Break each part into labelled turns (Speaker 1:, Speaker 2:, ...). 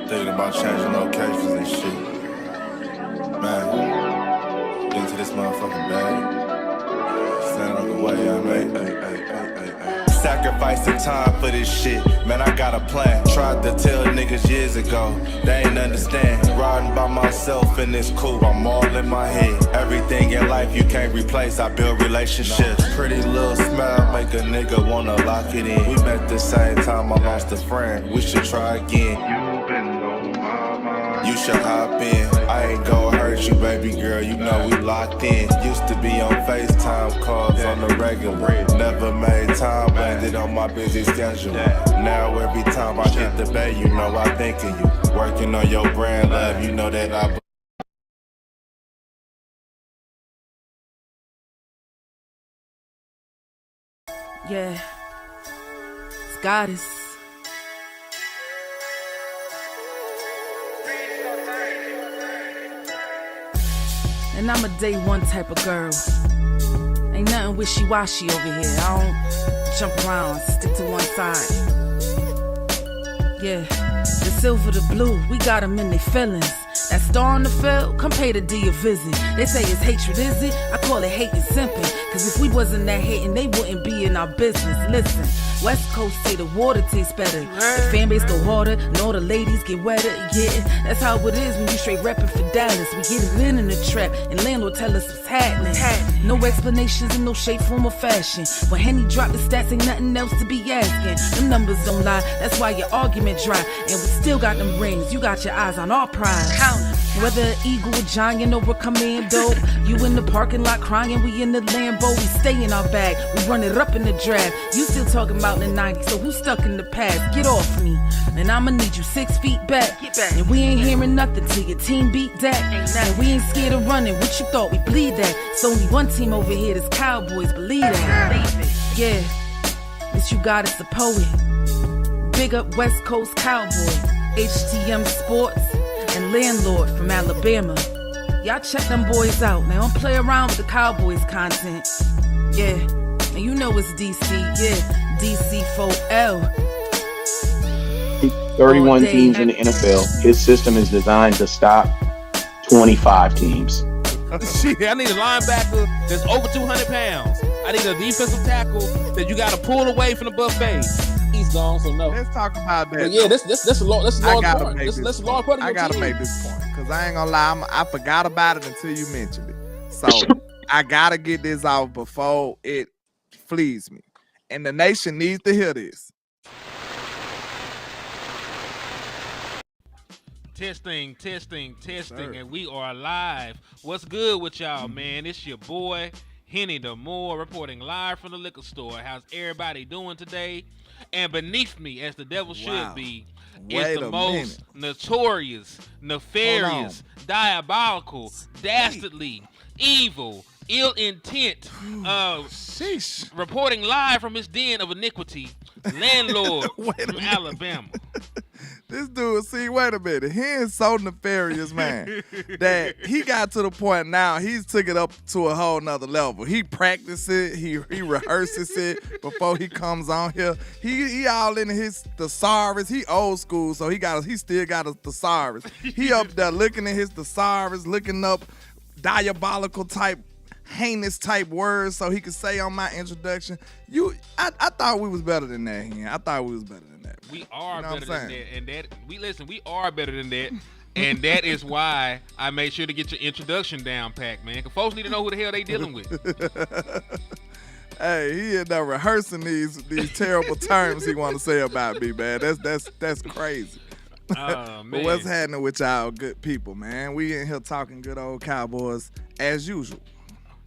Speaker 1: Thinking about changing locations and shit. Man, into this motherfucking bag. Stand on the way, I made. Sacrificing time for this shit. Man, I got a plan. Tried to tell niggas years ago. They ain't understand. Riding by myself and it's cool. I'm all in my head. Everything in life you can't replace. I build relationships. Pretty little smile make a nigga wanna lock it in. We met the same time I lost a friend. We should try again. You been on my mind. You should hop in. I ain't gon' hurt you, baby girl. You know we locked in. Used to be on FaceTime calls on the regular. Never made time, landed on my busy schedule. Now every time I hit the bay, you know I think of you. Working on your brand, love, you know that I.
Speaker 2: Yeah, it's goddess. And I'm a day one type of girl. Ain't nothing wishy-washy over here. I don't jump around, stick to one side. Yeah, the silver, the blue, we got them in their feelings. That star on the field, come pay the D a visit. They say it's hatred, is it? I call it hate and simping. Cause if we wasn't that hating, they wouldn't be in our business. Listen, West Coast say the water tastes better. The fan base go harder, and all the ladies get wetter. Yeah, that's how it is when you straight reppin' for Dallas. We get it in the trap, and landlord tell us what's happening. No explanations in no shape, form, or fashion. When Henny drop the stats, ain't nothing else to be asking. Them numbers don't lie, that's why your argument dry. And we still got them rings, you got your eyes on our prize. Whether an eagle, a giant, or a commando, you in the parking lot crying, we in the Lambo. We stay in our bag, we run it up in the draft. You still talking about the 90s, so who's stuck in the past? Get off me, and I'ma need you 6 feet back. And we ain't hearing nothing till your team beat Dak. And we ain't scared of running, what you thought, we bleed that. It's only one team over here, that's Cowboys, believe that. Yeah, this you got is the poet. Big up West Coast Cowboy, HTM Sports, and Landlord from Alabama. Y'all check them boys out. Now don't play around with the Cowboys content. Yeah, and you know it's DC. Yeah, DC 4L.
Speaker 3: 31 teams in the NFL. His system is designed to stop 25 teams.
Speaker 4: Shit, I need a linebacker that's over 200 pounds. I need a defensive tackle that you got to pull away from the buffet. He's gone, so no.
Speaker 5: Let's talk about that.
Speaker 4: But yeah, that's a large part. That's a large part of your
Speaker 5: I gotta
Speaker 4: team.
Speaker 5: make this point because I ain't gonna lie, I forgot about it until you mentioned it. So I gotta get this out before it flees me, and the nation needs to hear this.
Speaker 4: Testing,
Speaker 5: Sir.
Speaker 4: and we are live. What's good with y'all, man? It's your boy, Henny the Moore, reporting live from the liquor store. How's everybody doing today? And beneath me, as the devil should be, is the most notorious, nefarious, diabolical, dastardly, evil, ill intent, reporting live from his den of iniquity, Landlord from Alabama.
Speaker 5: This dude, see, wait a minute. He is so nefarious, man, that he got to the point now, he's took it up to a whole nother level. He practices it, he rehearses it before he comes on here. He all in his thesaurus. He old school, so he still got a thesaurus. He up there looking at his thesaurus, looking up diabolical type, heinous type words so he could say on my introduction. I thought we was better than that here. I thought we was better than that.
Speaker 4: We are better than that, and we are better than that, and that is why I made sure to get your introduction down packed, man. Cause folks need to know who the hell they dealing with.
Speaker 5: Hey, he ended up rehearsing these terrible terms he want to say about me, man. That's crazy.
Speaker 4: Oh, man.
Speaker 5: But what's happening with y'all good people, man? We in here talking good old Cowboys as usual.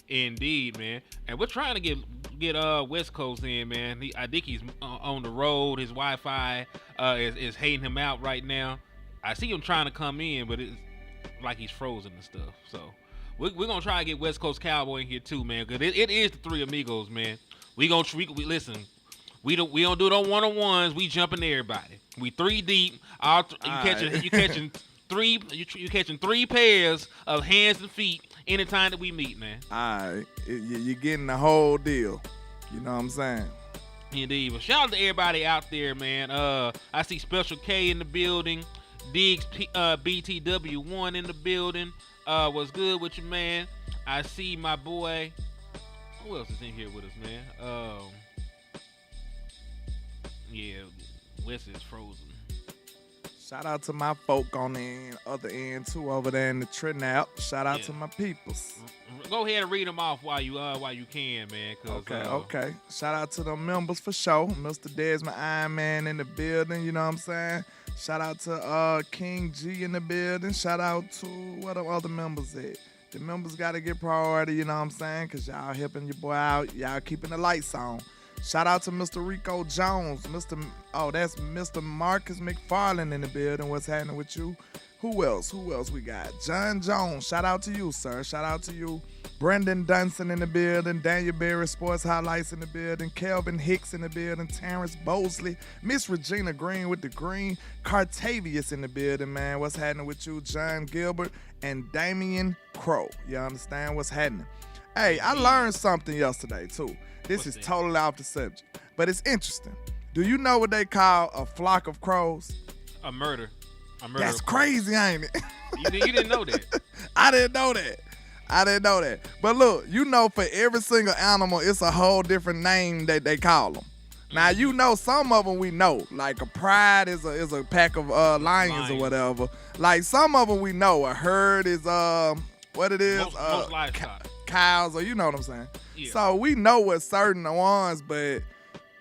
Speaker 4: Indeed, man. And we're trying to get West Coast in, man. I think he's on the road. His Wi-Fi is hating him out right now. I see him trying to come in, but it's like he's frozen and stuff. So we're gonna try to get West Coast Cowboy in here too, man. Cause it is the Three Amigos, man. We listen. We don't do it on one-on-ones. We jumping everybody. We 3 deep. You catching you catching 3 pairs of hands and feet anytime that we meet, man.
Speaker 5: All right. You're getting the whole deal. You know what I'm saying?
Speaker 4: Indeed. Well, shout out to everybody out there, man. I see Special K in the building. Diggs BTW1 in the building. What's good with you, man? I see my boy. Who else is in here with us, man? Yeah, Wes is frozen.
Speaker 5: Shout out to my folk on the other end too, over there in the Trinap. Shout out to my peoples.
Speaker 4: Go ahead and read them off while you can, man.
Speaker 5: Okay. Shout out to the members for sure. Mr. Desmond Iron Man in the building. You know what I'm saying? Shout out to King G in the building. Shout out to what the other members at. The members got to get priority. You know what I'm saying? Cause y'all helping your boy out. Y'all keeping the lights on. Shout out to Mr. Rico Jones. That's Mr. Marcus McFarland in the building. What's happening with you? Who else we got? John Jones. Shout out to you, sir. Shout out to you. Brendan Dunson in the building. Daniel Berry Sports Highlights in the building. Kelvin Hicks in the building. Terrence Bosley. Miss Regina Green with the green. Cartavius in the building, man. What's happening with you? John Gilbert and Damian Crow. You understand what's happening? Hey, I learned something yesterday, too. This is totally off the subject, but it's interesting. Do you know what they call a flock of crows?
Speaker 4: A murder.
Speaker 5: That's crazy, ain't it?
Speaker 4: You didn't know that.
Speaker 5: I didn't know that. But look, you know, for every single animal, it's a whole different name that they call them. Now, you know, some of them we know, like a pride is a pack of lions or whatever. Like some of them we know. A herd is what it is.
Speaker 4: Most livestock.
Speaker 5: Cows, or you know what I'm saying.
Speaker 4: Yeah.
Speaker 5: So we know what certain ones, but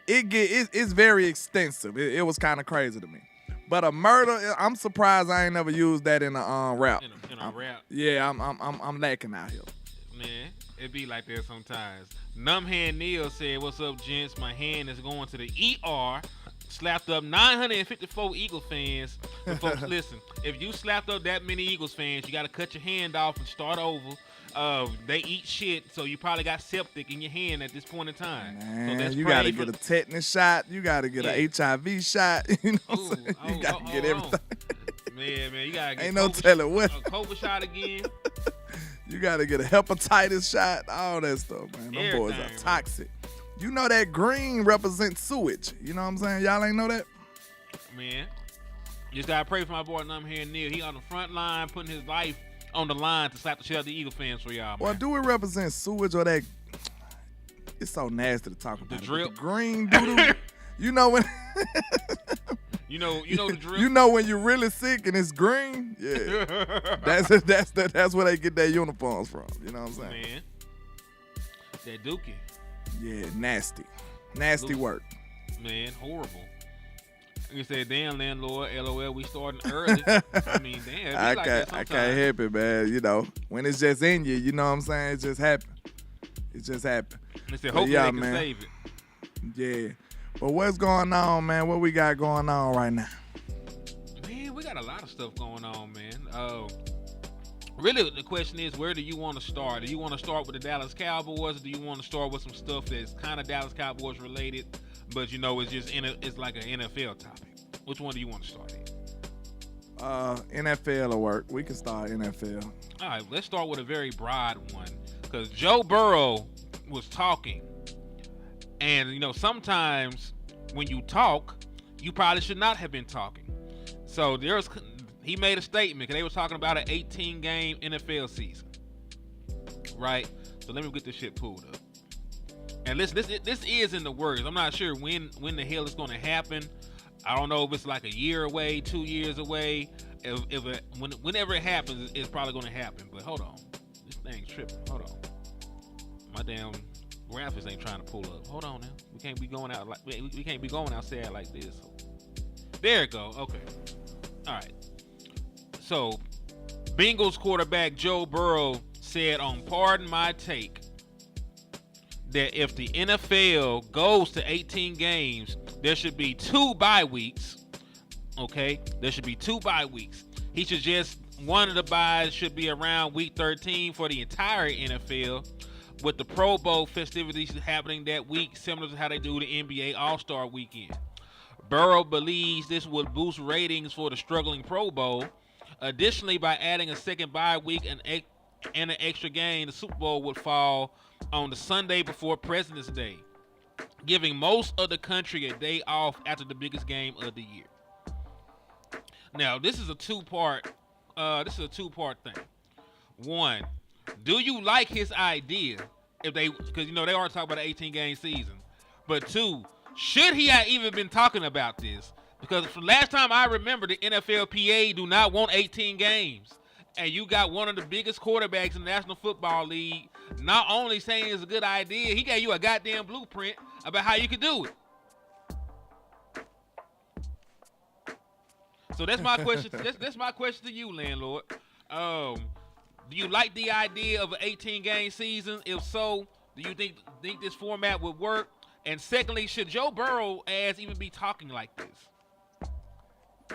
Speaker 5: it's very extensive. It was kind of crazy to me. But a murder, I'm surprised I ain't never used that in a rap.
Speaker 4: In a rap.
Speaker 5: Yeah, I'm lacking out here.
Speaker 4: Man, it be like that sometimes. Numbhand Neil said, "What's up, gents? My hand is going to the ER." Slapped up 954 Eagles fans. But folks, listen, if you slapped up that many Eagles fans, you got to cut your hand off and start over. They eat shit, so you probably got septic in your hand at this point in time.
Speaker 5: Man,
Speaker 4: so
Speaker 5: you got to get a tetanus shot. You got to get an HIV shot. You know what I'm saying? You got to get everything.
Speaker 4: Man, you got to get
Speaker 5: ain't no telling what.
Speaker 4: A COVID shot again.
Speaker 5: You got to get a hepatitis shot. All that stuff, man. Them boys are toxic. You know that green represents sewage. You know what I'm saying? Y'all ain't know that?
Speaker 4: Man, just got to pray for my boy Numbhand Neil. He on the front line putting his life on the line to slap the shit out of the Eagle fans for y'all, man.
Speaker 5: Well, do it represent sewage or that? It's so nasty to talk about.
Speaker 4: The drip.
Speaker 5: The green doodle. You know when.
Speaker 4: you know the drip.
Speaker 5: You know when you're really sick and it's green. Yeah. that's where they get their uniforms from. You know what I'm saying?
Speaker 4: Man, that dookie.
Speaker 5: Yeah, nasty work.
Speaker 4: Man, horrible. You said, "Damn, landlord, LOL, we starting early." I mean, damn.
Speaker 5: I can't help it, man. You know, when it's just in you, you know what I'm saying? It just happened.
Speaker 4: They said, hopefully they can save it.
Speaker 5: Yeah. But what's going on, man? What we got going on right now?
Speaker 4: Man, we got a lot of stuff going on, man. Really, the question is, where do you want to start? Do you want to start with the Dallas Cowboys, or do you want to start with some stuff that's kind of Dallas Cowboys related, but you know it's just it's like an NFL topic? Which one do you want to start at?
Speaker 5: NFL will work. We can start NFL.
Speaker 4: All right, let's start with a very broad one, because Joe Burrow was talking, and you know sometimes when you talk, you probably should not have been talking. So he made a statement because they were talking about an 18-game NFL season, right? So let me get this shit pulled up. And this is in the works. I'm not sure when the hell it's going to happen. I don't know if it's like a year away, 2 years away. Whenever it happens, it's probably going to happen. But hold on, this thing's tripping. Hold on, my damn graphics ain't trying to pull up. Hold on now, we can't be going outside like this. There it go. Okay, all right. So, Bengals quarterback Joe Burrow said on Pardon My Take that if the NFL goes to 18 games, there should be 2 bye weeks. Okay? There should be 2 bye weeks. He suggests one of the byes should be around week 13 for the entire NFL, with the Pro Bowl festivities happening that week, similar to how they do the NBA All-Star Weekend. Burrow believes this would boost ratings for the struggling Pro Bowl. Additionally, by adding a second bye week and an extra game, the Super Bowl would fall on the Sunday before President's Day, giving most of the country a day off after the biggest game of the year. Now, this is a two-part thing. One, do you like his idea? Because they are talking about an 18-game season. But two, should he have even been talking about this? Because from last time I remember, the NFLPA do not want 18 games. And you got one of the biggest quarterbacks in the National Football League not only saying it's a good idea, he gave you a goddamn blueprint about how you could do it. So that's my question. That's my question to you, landlord. Do you like the idea of an 18-game season? If so, do you think this format would work? And secondly, should Joe Burrow ass even be talking like this?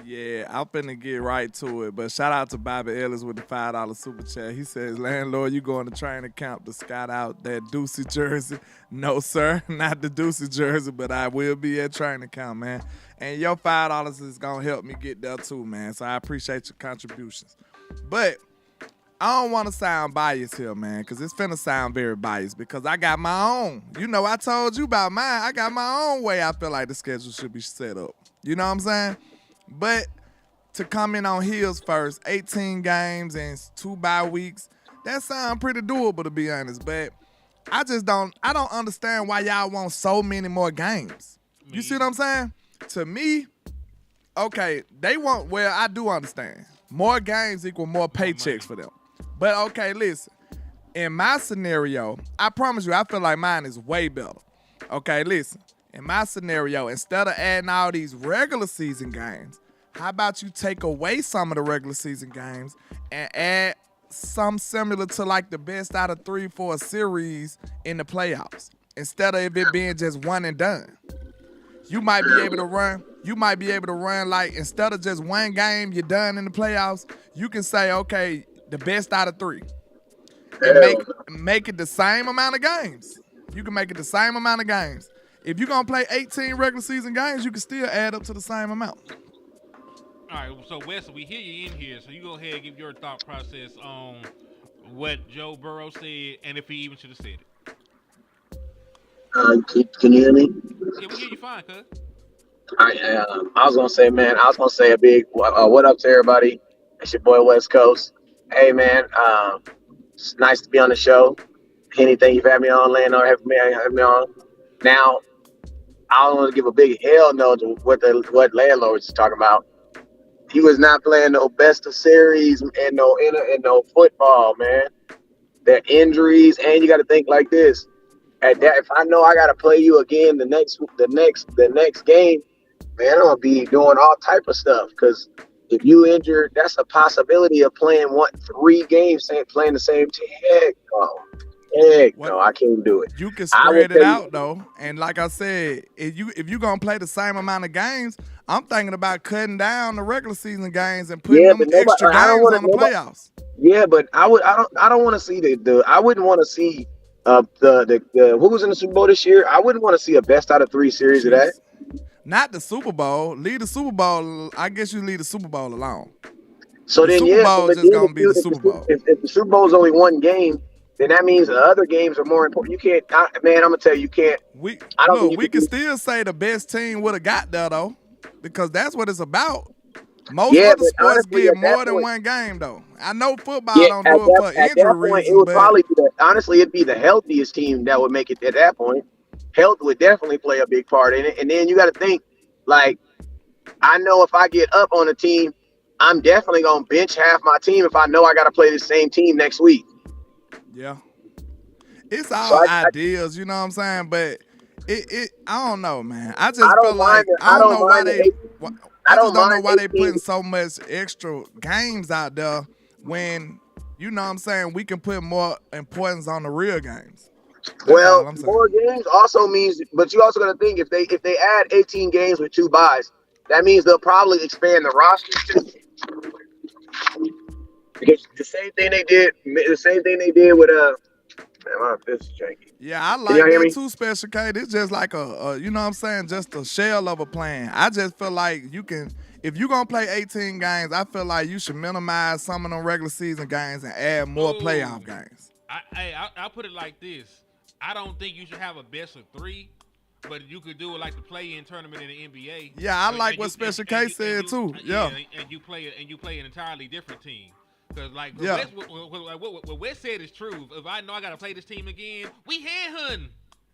Speaker 5: Yeah, I'm finna get right to it. But shout out to Bobby Ellis with the $5 super chat. He says, landlord, you going to training camp to scout out that Deucey jersey? No, sir, not the Deucey jersey, but I will be at training camp, man. And your $5 is going to help me get there too, man. So I appreciate your contributions. But I don't want to sound biased here, man, because it's finna sound very biased because I got my own. I told you about mine. I got my own way I feel like the schedule should be set up. You know what I'm saying? But to comment on Hills first, 18 games and 2 bye weeks, that sound pretty doable to be honest. But I don't understand why y'all want so many more games. You see what I'm saying? To me, okay, I do understand. More games equal more paychecks for them. But okay, listen, in my scenario, I promise you, I feel like mine is way better. Okay, listen. In my scenario, instead of adding all these regular season games, how about you take away some of the regular season games and add some similar to like the best out of 3 for a series in the playoffs, instead of it being just one and done. You might be able to run like, instead of just one game, you're done in the playoffs, you can say, okay, the best out of 3. And make it the same amount of games. You can make it the same amount of games. If you're going to play 18 regular season games, you can still add up to the same amount.
Speaker 4: All right, so Wes, we hear you in here, so you go ahead and give your thought process on what Joe Burrow said and if he even should have said
Speaker 6: it. Can you hear me?
Speaker 4: Yeah, we hear you fine, cuz.
Speaker 6: I was going to say a big what up to everybody. It's your boy West Coast. Hey, man, it's nice to be on the show. Anything you've had me on, Lando, have me on. Now, I don't want to give a big hell no to what landlord was talking about. He was not playing no best of series and no football, man. There are injuries, and you got to think like this. At that, if I know I got to play you again the next game, man, I'm gonna be doing all type of stuff. Because if you injured, that's a possibility of playing 3 games, playing the same team. Heck no, I can't do it.
Speaker 5: You can spread it out though, and like I said, if you gonna play the same amount of games, I'm thinking about cutting down the regular season games and putting them extra games on the playoffs.
Speaker 6: Yeah, but I don't want to see I wouldn't want to see the who was in the Super Bowl this year. I wouldn't want to see a best out of 3 series of that.
Speaker 5: Not the Super Bowl. Leave the Super Bowl. I guess you leave the Super Bowl alone.
Speaker 6: So
Speaker 5: the
Speaker 6: then,
Speaker 5: Super Bowl is just gonna be the Super Bowl.
Speaker 6: If the Super Bowl is only one game, then that means the other games are more important. You can't, man. I'm gonna tell you, you can't.
Speaker 5: We can still say the best team would have got there though, because that's what it's about. Most other sports get more than one game though. I know football don't do it for injury reasons.
Speaker 6: It would probably be honestly, it'd be the healthiest team that would make it at that point. Health would definitely play a big part in it. And then you got to think, like, I know if I get up on a team, I'm definitely gonna bench half my team if I know I got to play the same team next week.
Speaker 5: Yeah, it's all ideas, you know what I'm saying? But it I don't know, man. I just feel like I don't know why they putting so much extra games out there when, you know what I'm saying, we can put more importance on the real games.
Speaker 6: Well, more games also means, but you also got to think if they add 18 games with 2 byes, that means they'll probably expand the roster too. Because the same thing they did with man, this is janky.
Speaker 5: Yeah, I like that too, Special K. It's just like a you know what I'm saying, just a shell of a plan. I just feel like you can, if you're going to play 18 games, I feel like you should minimize some of them regular season games and add more playoff games.
Speaker 4: I'll put it like this. I don't think you should have a best of 3, but you could do it like the play-in tournament in the NBA.
Speaker 5: Yeah, I like what Special K said too. Yeah,
Speaker 4: and you play an entirely different team. Because like what Wes said is true. If I know I got to play this team again, we headhunting.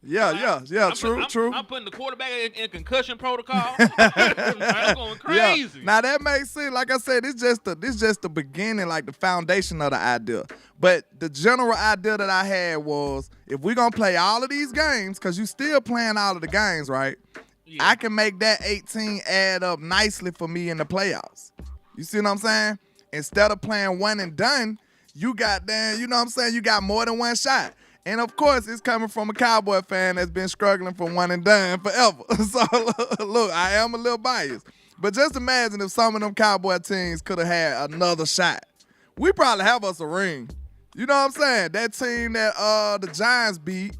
Speaker 5: Yeah, true.
Speaker 4: I'm putting the quarterback in concussion protocol. I'm going crazy.
Speaker 5: Yeah. Now that makes sense. Like I said, this just the beginning, like the foundation of the idea. But the general idea that I had was, if we're gonna play all of these games, because you still playing all of the games, right? Yeah. I can make that 18 add up nicely for me in the playoffs. You see what I'm saying? Instead of playing one and done, you got you got more than one shot. And, of course, it's coming from a Cowboy fan that's been struggling for one and done forever. So, look, I am a little biased. But just imagine if some of them Cowboy teams could have had another shot. We probably have us a ring. You know what I'm saying? That team that the Giants beat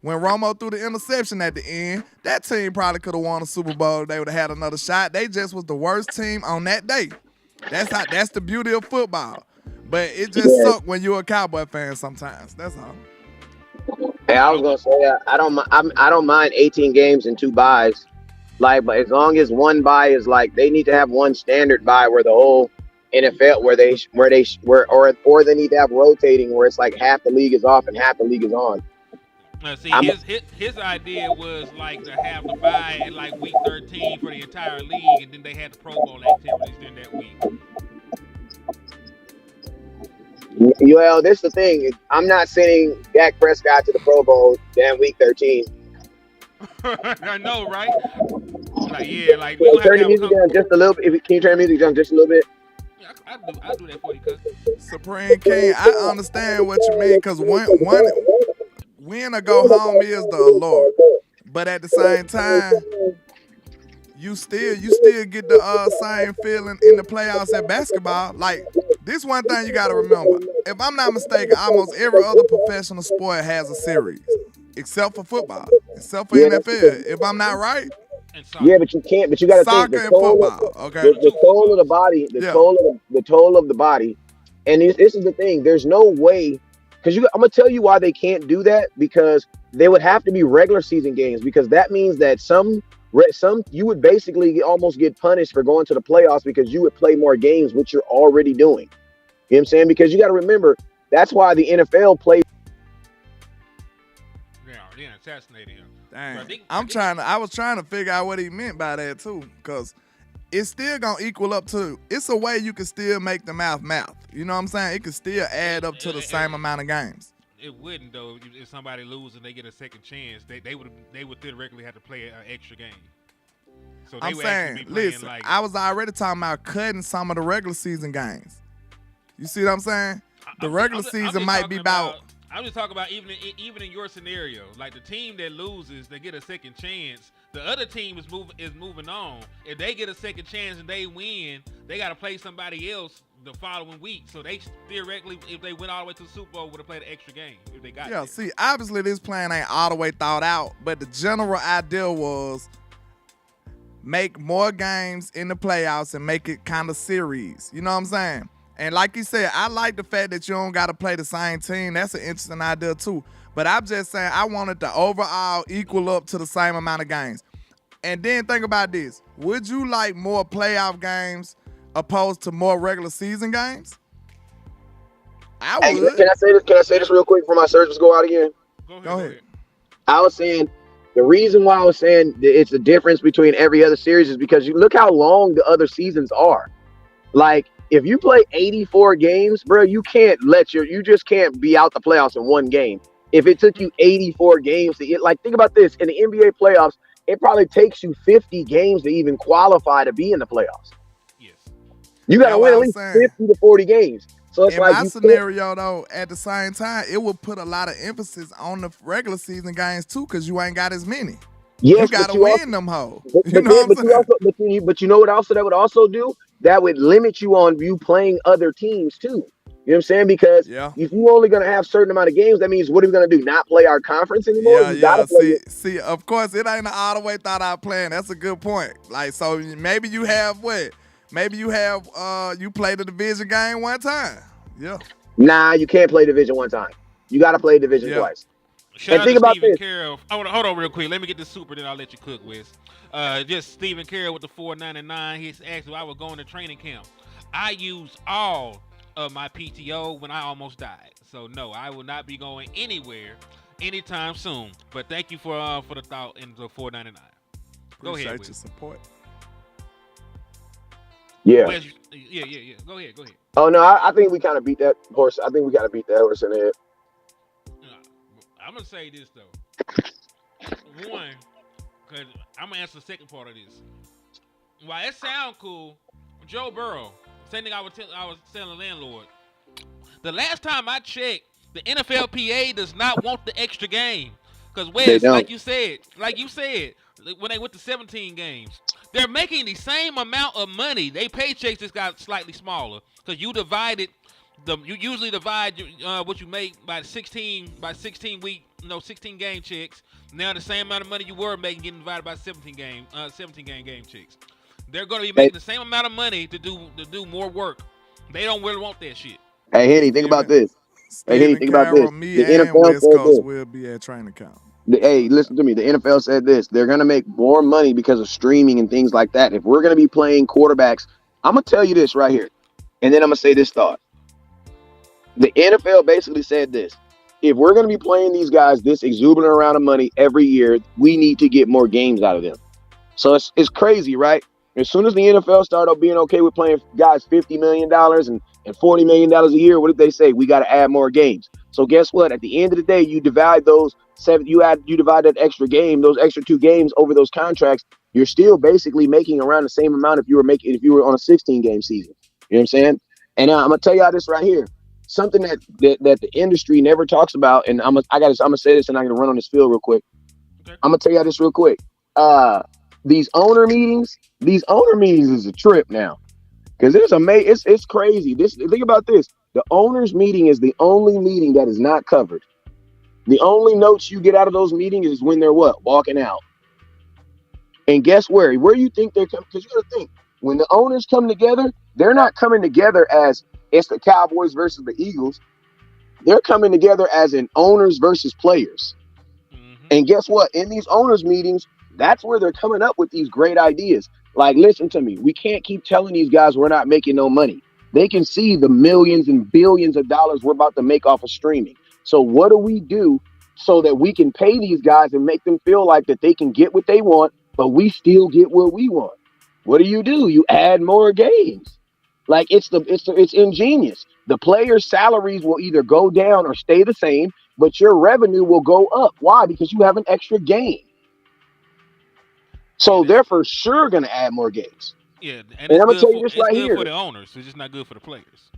Speaker 5: when Romo threw the interception at the end, that team probably could have won a Super Bowl if they would have had another shot. They just was the worst team on that day. That's the beauty of football. But it just sucks when you're a Cowboy fan sometimes. That's all.
Speaker 6: Hey, I was gonna say I don't mind 18 games and 2 buys, like, but as long as one buy is like, they need to have one standard buy where the whole NFL or they need to have rotating where it's like half the league is off and half the league is on.
Speaker 4: See, his idea was like to have the bye at like week 13 for the entire league, and then they had the Pro Bowl activities during that week.
Speaker 6: Well, this is the thing. I'm not sending Dak Prescott to the Pro Bowl damn week 13.
Speaker 4: I know, right? Like, yeah, like we
Speaker 6: turn the music down just a little bit. Can you turn the music down just a little bit?
Speaker 4: Yeah, I'll do that for you, cuz.
Speaker 5: Supreme King, I understand what you mean, because win or go home is the allure. But at the same time, you still get the same feeling in the playoffs at basketball. Like, this one thing you got to remember. If I'm not mistaken, almost every other professional sport has a series, except for football, except for NFL. If I'm not right.
Speaker 6: Yeah, but you can't. But you got to think
Speaker 5: soccer and football. Okay.
Speaker 6: The toll of the body, the toll of the body, and this is the thing. There's no way, because I'm gonna tell you why they can't do that, because they would have to be regular season games, because that means that some you would basically almost get punished for going to the playoffs because you would play more games, which you're already doing. You know what I'm saying? Because you got to remember, that's why the NFL plays.
Speaker 4: Yeah, assassinated him.
Speaker 5: Dang. I was trying to figure out what he meant by that too, because it's still gonna equal up to. It's a way you can still make the math. You know what I'm saying? It could still add up to the same amount of games.
Speaker 4: It wouldn't though. If somebody loses and they get a second chance, they would theoretically have to play an extra game. So they
Speaker 5: I'm
Speaker 4: would
Speaker 5: saying,
Speaker 4: actually be playing
Speaker 5: listen,
Speaker 4: like,
Speaker 5: I was already talking about cutting some of the regular season games. You see what I'm saying? The regular season might be about.
Speaker 4: I'm just talking about even in your scenario, like the team that loses, they get a second chance. The other team is moving on. If they get a second chance and they win, they got to play somebody else the following week. So they theoretically, if they went all the way to the Super Bowl, would have played an extra game if they got there.
Speaker 5: See, obviously this plan ain't all the way thought out, but the general idea was make more games in the playoffs and make it kind of series. You know what I'm saying? And like you said, I like the fact that you don't got to play the same team. That's an interesting idea too. But I'm just saying I wanted to overall equal up to the same amount of games. And then think about this. Would you like more playoff games opposed to more regular season games? I would.
Speaker 6: Can I say this real quick before my service go out again?
Speaker 5: Go ahead.
Speaker 6: I was saying the reason why I was saying it's the difference between every other series is because you look how long the other seasons are. Like, if you play 84 games, bro, you just can't be out the playoffs in one game. If it took you 84 games to get, like, think about this, in the NBA playoffs, it probably takes you 50 games to even qualify to be in the playoffs.
Speaker 4: Yes.
Speaker 6: You got to win at least 50 to 40 games. So it's
Speaker 5: in my scenario, though, at the same time, it would put a lot of emphasis on the regular season games, too, because you ain't got as many.
Speaker 6: Yes,
Speaker 5: you got to win them hoes. You know what I'm saying?
Speaker 6: But you know what also that would also do? That would limit you on you playing other teams, too. You know what I'm saying? Because if you're only going to have a certain amount of games, that means what are we going to do? Not play our conference anymore?
Speaker 5: See, of course, it ain't an all the way thought out plan. That's a good point. Like, so maybe you have Maybe you have you played a division game one time. Yeah.
Speaker 6: Nah, you can't play division one time. You got to play division twice.
Speaker 4: Shout
Speaker 6: And
Speaker 4: out
Speaker 6: think
Speaker 4: to
Speaker 6: about
Speaker 4: Stephen
Speaker 6: this.
Speaker 4: Carroll. Hold on real quick. Let me get this super, then I'll let you cook, Wes. Just Stephen Carroll with the 499. He's asked if I was going to training camp. I used all of my PTO when I almost died. So no, I will not be going anywhere anytime soon. But thank you for the thought in the 499. Go ahead,
Speaker 5: Appreciate
Speaker 4: Wes.
Speaker 5: your support.
Speaker 6: Yeah.
Speaker 4: Wes, yeah. Go ahead.
Speaker 6: Oh no, I think we kind of beat that horse. I think we got to beat that horse in the head.
Speaker 4: I'm gonna say this though. One, because I'm gonna answer the second part of this. While it sound cool, Joe Burrow, same thing I was telling the landlord. The last time I checked, the NFLPA does not want the extra game. Because Wes, like you said, when they went to 17 games, they're making the same amount of money. They paychecks just got slightly smaller because you usually divide what you make by 16 week, 16 game checks. Now the same amount of money you were making getting divided by 17 game checks. They're going to be making the same amount of money to do more work. They don't really want that shit.
Speaker 6: Hey, Henny, think about this.
Speaker 5: Stephen
Speaker 6: think about
Speaker 5: Carroll,
Speaker 6: this.
Speaker 5: me
Speaker 6: The
Speaker 5: and
Speaker 6: NFL
Speaker 5: West
Speaker 6: said
Speaker 5: Coast
Speaker 6: this.
Speaker 5: will be at training camp.
Speaker 6: Hey, listen to me. The NFL said this. They're going to make more money because of streaming and things like that. If we're going to be playing quarterbacks, I'm going to tell you this right here. And then I'm going to say this thought. The NFL basically said this. If we're going to be playing these guys this exuberant amount of money every year, we need to get more games out of them. So it's crazy, right? As soon as the NFL started being okay with playing guys $50 million and $40 million a year, what did they say? We got to add more games. So guess what? At the end of the day, you divide those you divide that extra game, those extra 2 games over those contracts. You're still basically making around the same amount if you were on a 16 game season. You know what I'm saying? And I'm gonna tell y'all this right here. Something that the industry never talks about, and I'm gonna say this, and I'm gonna run on this field real quick. Okay. I'm gonna tell y'all this real quick. These owner meetings is a trip now, because it's crazy. Think about this. The owners meeting is the only meeting that is not covered. The only notes you get out of those meetings is when they're walking out. And guess where you think they're coming? Because you got to think, when the owners come together, they're not coming together as it's the Cowboys versus the Eagles. They're coming together as in owners versus players. Mm-hmm. And guess what? In these owners meetings, that's where they're coming up with these great ideas. Like, listen to me. We can't keep telling these guys we're not making no money. They can see the millions and billions of dollars we're about to make off of streaming. So what do we do so that we can pay these guys and make them feel like that they can get what they want, but we still get what we want? What do? You add more games. Like it's ingenious. The players' salaries will either go down or stay the same, but your revenue will go up. Why? Because you have an extra game. So they're for sure going to add more games.
Speaker 4: Yeah, and
Speaker 6: I'm going to tell you this right here.
Speaker 4: It's good for the owners. It's just not good for the players.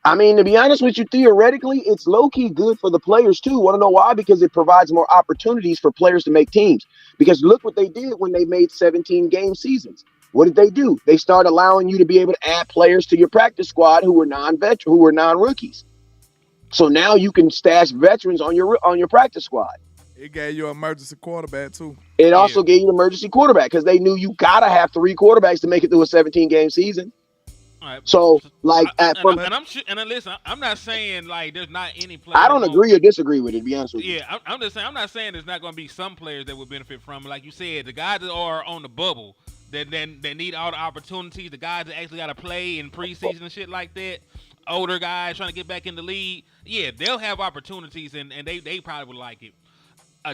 Speaker 6: I mean, to be honest with you, theoretically, it's low-key good for the players, too. Want to know why? Because it provides more opportunities for players to make teams. Because look what they did when they made 17-game seasons. What did they do? They started allowing you to be able to add players to your practice squad who were non-veteran, who were non-rookies. So now you can stash veterans on your practice squad.
Speaker 5: It gave you an emergency quarterback, too.
Speaker 6: It also gave you an emergency quarterback because they knew you got to have 3 quarterbacks to make it through a 17-game season.
Speaker 4: All right.
Speaker 6: So, like,
Speaker 4: listen, I'm not saying like there's not any players.
Speaker 6: I don't agree or disagree with it, to be honest with you.
Speaker 4: Yeah, I'm just saying, I'm not saying there's not going to be some players that would benefit from it. Like you said, the guys that are on the bubble, that need all the opportunities, the guys that actually got to play in preseason and shit like that, older guys trying to get back in the league, yeah, they'll have opportunities and they probably would like it.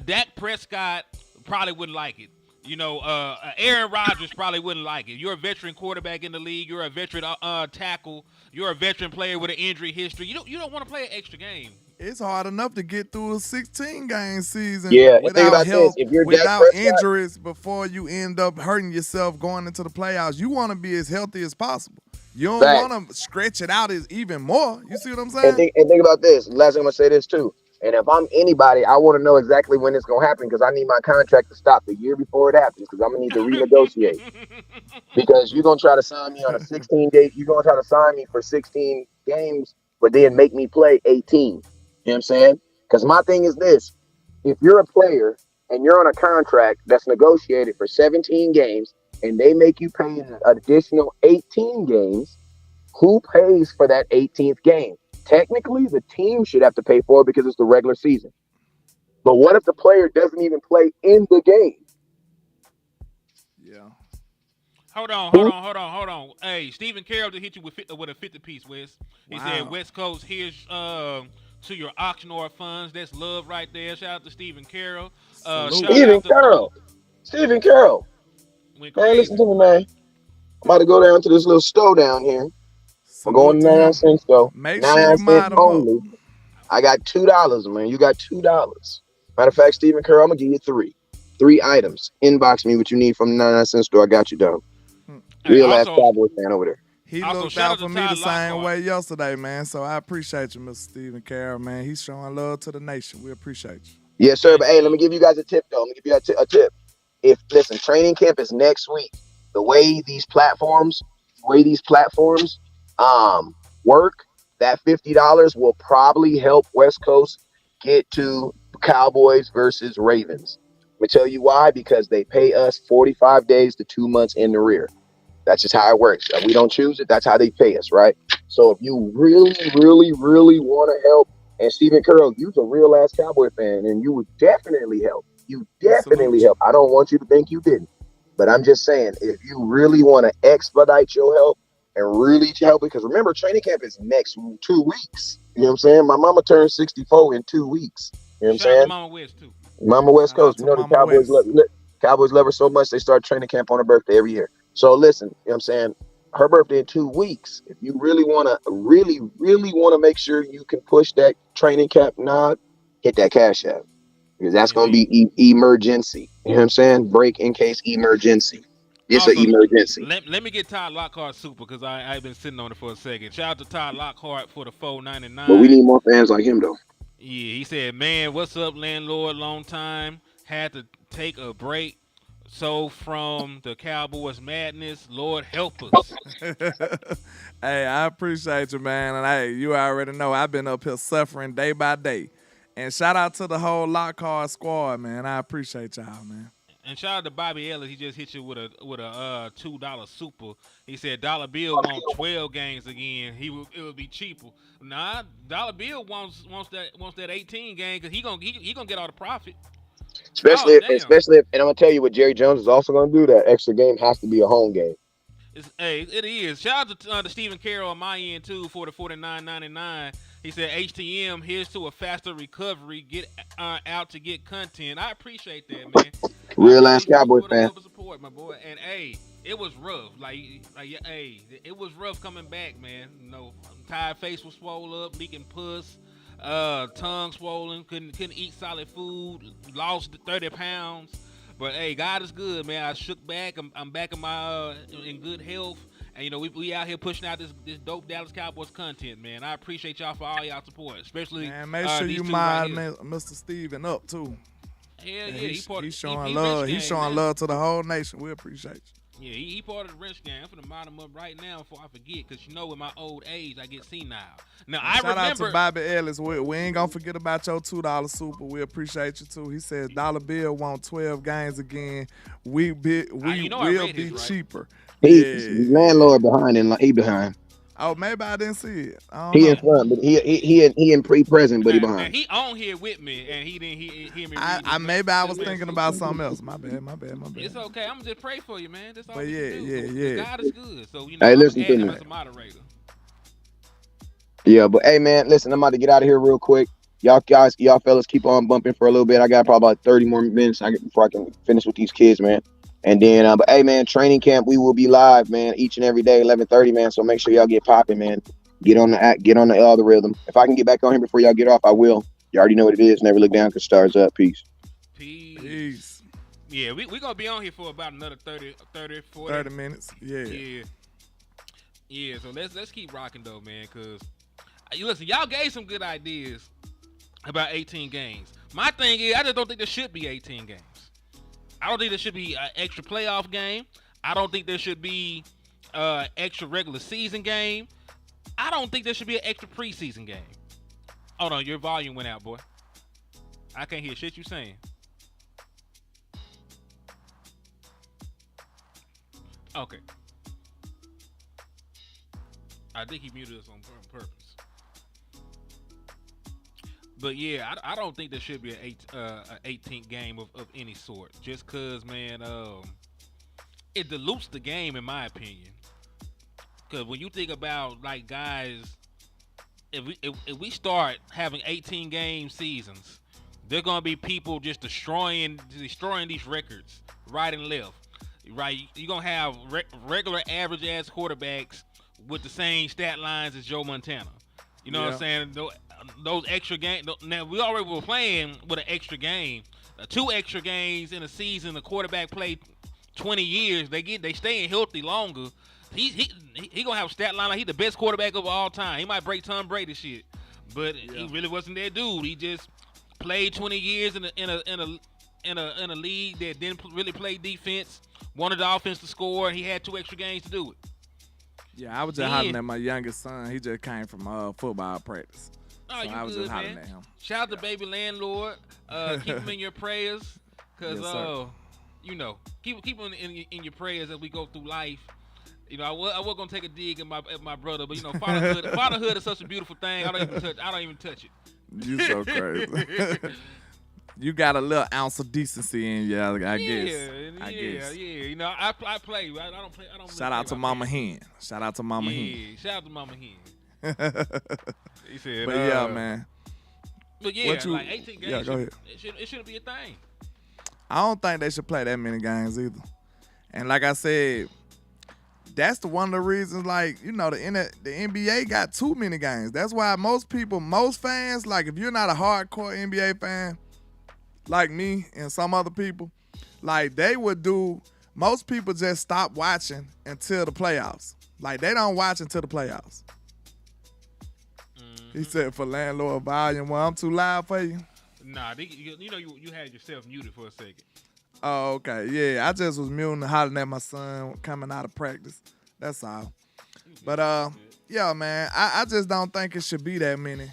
Speaker 4: Dak Prescott probably wouldn't like it. Aaron Rodgers probably wouldn't like it. You're a veteran quarterback in the league. You're a veteran tackle. You're a veteran player with an injury history. You don't want to play an extra game.
Speaker 5: It's hard enough to get through a 16-game season
Speaker 6: without help,
Speaker 5: without injuries before you end up hurting yourself going into the playoffs. You want to be as healthy as possible. You don't want to stretch it out even more. You see what I'm saying?
Speaker 6: And think about this. Last thing I'm going to say this too. And if I'm anybody, I want to know exactly when it's going to happen because I need my contract to stop the year before it happens because I'm going to need to renegotiate. Because you're going to try to sign me on a 16-game. You're going to try to sign me for 16 games, but then make me play 18. You know what I'm saying? Because my thing is this. If you're a player and you're on a contract that's negotiated for 17 games and they make you pay an additional 18 games, who pays for that 18th game? Technically, the team should have to pay for it because it's the regular season. But what if the player doesn't even play in the game?
Speaker 5: Yeah.
Speaker 4: Hold on,
Speaker 6: Who?
Speaker 4: hold on. Hey, Stephen Carroll just hit you with a 50 piece, Wes. He said,
Speaker 5: Wow.
Speaker 4: West Coast, here's to your auction or funds. That's love right there. Shout out to Stephen Carroll.
Speaker 5: Salute.
Speaker 4: Shout
Speaker 6: Stephen
Speaker 4: out to
Speaker 6: Carroll. Stephen Carroll.
Speaker 4: went
Speaker 6: Man, listen
Speaker 4: crazy.
Speaker 6: to me, man. I'm about to go down to this little store down here. I'm going
Speaker 5: Salute
Speaker 6: to
Speaker 5: to
Speaker 6: 99
Speaker 5: him.
Speaker 6: cents store.
Speaker 5: Make sure you
Speaker 6: 99 cents
Speaker 5: mod him up.
Speaker 6: only. I got $2, man. You got $2. Matter of fact, Stephen Carroll, I'm gonna give you three. 3 items. Inbox me what you need from the 99 cent store. I got you, dog.
Speaker 4: Hey,
Speaker 6: Real ass
Speaker 4: also,
Speaker 6: Cowboy fan over there.
Speaker 5: He
Speaker 4: Also,
Speaker 5: looked
Speaker 4: shout
Speaker 5: out
Speaker 4: out to
Speaker 5: for me the
Speaker 4: Todd
Speaker 5: same
Speaker 4: Lockhart.
Speaker 5: way yesterday, man. So I appreciate you, Mr. Stephen Carroll, man. He's showing love to the nation. We appreciate you.
Speaker 6: Yes, sir. But hey, let me give you guys a tip, though. Let me give you a tip. If listen, training camp is next week. The way these platforms work, that $50 will probably help West Coast get to Cowboys versus Ravens. Let me tell you why, because they pay us 45 days to 2 months in the rear. That's just how it works. We don't choose it. That's how they pay us, right? So if you really, really, really want to help, and Stephen Carroll, you're a real ass Cowboy fan, and you would definitely help. You definitely
Speaker 5: Salute you.
Speaker 6: help. I don't want you to think you didn't, but I'm just saying, if you really want to expedite your help and really help, because remember, training camp is next 2 weeks. You know what I'm saying? My mama turned 64 in 2 weeks. You know what I'm
Speaker 4: shout out to
Speaker 6: saying?
Speaker 4: Mama West too.
Speaker 6: Mama West
Speaker 5: Shout out
Speaker 6: Coast.
Speaker 5: to
Speaker 6: You know the
Speaker 5: Mama West.
Speaker 6: Cowboys love her so much they start training camp on her birthday every year. So listen, you know what I'm saying? Her birthday in 2 weeks. If you really want to make sure you can push that training camp nod, hit that cash app. Because that's
Speaker 4: Yeah,
Speaker 6: gonna
Speaker 4: man.
Speaker 6: be emergency. You know what I'm saying? Break in case emergency. It's an
Speaker 4: Also,
Speaker 6: emergency.
Speaker 4: let me get Todd Lockhart super because I've been sitting on it for a second. Shout out to Todd Lockhart for the
Speaker 6: But we
Speaker 4: 4.99.
Speaker 6: need more fans like him though.
Speaker 4: Yeah, he said, "Man, what's up, landlord? Long time. Had to take a break. So from the Cowboys madness, Lord help us."
Speaker 5: Hey, I appreciate you, man. And hey, you already know I've been up here suffering day by day. And shout out to the whole Lockhart squad, man. I appreciate y'all, man.
Speaker 4: And shout out to Bobby Ellis. He just hit you with a $2 super. He said Dollar Bill wants 12 games again. It would be cheaper. Nah, Dollar Bill wants that 18 game because he gonna get all the profit.
Speaker 6: Especially
Speaker 4: Oh
Speaker 6: if,
Speaker 4: damn!
Speaker 6: especially if, and I'm gonna tell you what Jerry Jones is also gonna do. That extra game has to be a home game.
Speaker 4: It is. Shout out to Stephen Carroll on my end too for the $49.99. He said HTM, here's to a faster recovery. Get out to get content. I appreciate that, man. I
Speaker 6: Real ass
Speaker 4: appreciate you
Speaker 6: Cowboy
Speaker 4: for the
Speaker 6: fan.
Speaker 4: love and support, my boy. And hey, it was rough. Hey, it was rough coming back, man. You know, tired face was swole up, leaking puss, tongue swollen, couldn't eat solid food, lost 30 pounds. But hey, God is good, man. I shook back. I'm back in my in good health, and you know we out here pushing out this dope Dallas Cowboys content, man. I appreciate y'all for all y'all support, especially
Speaker 5: Man, make sure
Speaker 4: these
Speaker 5: you
Speaker 4: two right
Speaker 5: mod
Speaker 4: here.
Speaker 5: Mr. Steven up, too.
Speaker 4: Hell yeah,
Speaker 5: He's showing
Speaker 4: he
Speaker 5: love.
Speaker 4: rich
Speaker 5: He's
Speaker 4: gang,
Speaker 5: showing
Speaker 4: man.
Speaker 5: love to the whole nation. We appreciate you.
Speaker 4: Yeah, he part of the rich gang. I'm finna mod him up right now before I forget, cause you know with my old age I get senile. Now
Speaker 5: And
Speaker 4: I
Speaker 5: shout out to
Speaker 4: remember.
Speaker 5: Bobby Ellis. We ain't gonna forget about your $2 super. We appreciate you too. He says Dollar Bill want 12 games again. We
Speaker 4: you know I
Speaker 5: will
Speaker 4: read
Speaker 5: be
Speaker 4: his, right?
Speaker 5: cheaper.
Speaker 6: He's
Speaker 5: Yeah.
Speaker 6: landlord behind and he behind.
Speaker 5: Oh, maybe I didn't see it. I don't
Speaker 6: He in
Speaker 5: know.
Speaker 6: front, but he in pre-present, but he
Speaker 4: Now
Speaker 6: behind.
Speaker 4: he on here with me, and he didn't hear me read.
Speaker 5: I maybe I was thinking about something else. My bad.
Speaker 4: It's okay. I'm gonna just pray for you, man. That's all
Speaker 5: But
Speaker 4: we
Speaker 5: yeah,
Speaker 4: can do.
Speaker 5: yeah.
Speaker 4: God is good. So you know,
Speaker 6: Hey,
Speaker 4: I'm
Speaker 6: listen
Speaker 4: gonna add
Speaker 6: to
Speaker 4: him
Speaker 6: me.
Speaker 4: as a moderator.
Speaker 6: Yeah, but hey man, listen, I'm about to get out of here real quick. Y'all fellas keep on bumping for a little bit. I got probably about 30 more minutes before I can finish with these kids, man. And then, but hey man, training camp, we will be live, man, each and every day, 11:30, man. So make sure y'all get popping, man. Get on the algorithm. If I can get back on here before y'all get off, I will. You already know what it is. Never look down because stars up. Peace.
Speaker 4: Peace. Yeah, we gonna be on here for about another 30, 40.
Speaker 5: 30 minutes. Yeah.
Speaker 4: Yeah. So let's keep rocking though, man. Cause listen, y'all gave some good ideas about 18 games. My thing is, I just don't think there should be 18 games. I don't think there should be an extra playoff game. I don't think there should be extra regular season game. I don't think there should be an extra preseason game. Hold on, your volume went out, boy. I can't hear shit you saying. Okay. I think he muted us on purpose. But yeah, I don't think there should be an 18th game of any sort. Just cause, man, it dilutes the game in my opinion. Cause when you think about like guys, if we start having 18 game seasons, there gonna be people just destroying these records right and left. Right, you're gonna have regular average ass quarterbacks with the same stat lines as Joe Montana. You know what I'm saying? Those extra games. Now we already were playing with an extra game, 2 extra games in a season. The quarterback played 20 years. They staying healthy longer. He gonna have a stat line like he's the best quarterback of all time. He might break Tom Brady shit, but he really wasn't that dude. He just played 20 years in a league that didn't really play defense. Wanted the offense to score, and he had 2 extra games to do it.
Speaker 5: Yeah, I was just hollering at my youngest son. He just came from football practice.
Speaker 4: Oh,
Speaker 5: so
Speaker 4: you
Speaker 5: I was
Speaker 4: good,
Speaker 5: just hollering
Speaker 4: man.
Speaker 5: at him.
Speaker 4: Shout out to baby landlord. Keep him in your prayers, cause
Speaker 5: Yes,
Speaker 4: you know, keep him in your prayers as we go through life. You know, I was gonna take a dig at my brother, but you know, fatherhood is such a beautiful thing. I don't even touch it.
Speaker 5: You so crazy. You got a little ounce of decency in you, I guess. I guess.
Speaker 4: Yeah. You know, I play. I don't play. I don't.
Speaker 5: Shout out to Mama Hen. Shout out to Mama Hen.
Speaker 4: Shout out to Mama Hen. He said,
Speaker 5: but yeah, man.
Speaker 4: But yeah, like 18 games.
Speaker 5: Yeah, go ahead.
Speaker 4: It shouldn't be a thing.
Speaker 5: I don't think they should play that many games either. And like I said, that's one of the reasons, like, you know, the NBA got too many games. That's why most fans, like, if you're not a hardcore NBA fan, like me and some other people, like, most people just stop watching until the playoffs. Like, they don't watch until the playoffs. He said, for landlord volume, well, I'm too loud for you.
Speaker 4: Nah, you had yourself muted for a second.
Speaker 5: Oh, okay. Yeah, I just was muting and hollering at my son coming out of practice. That's all. But, yeah, man, I just don't think it should be that many.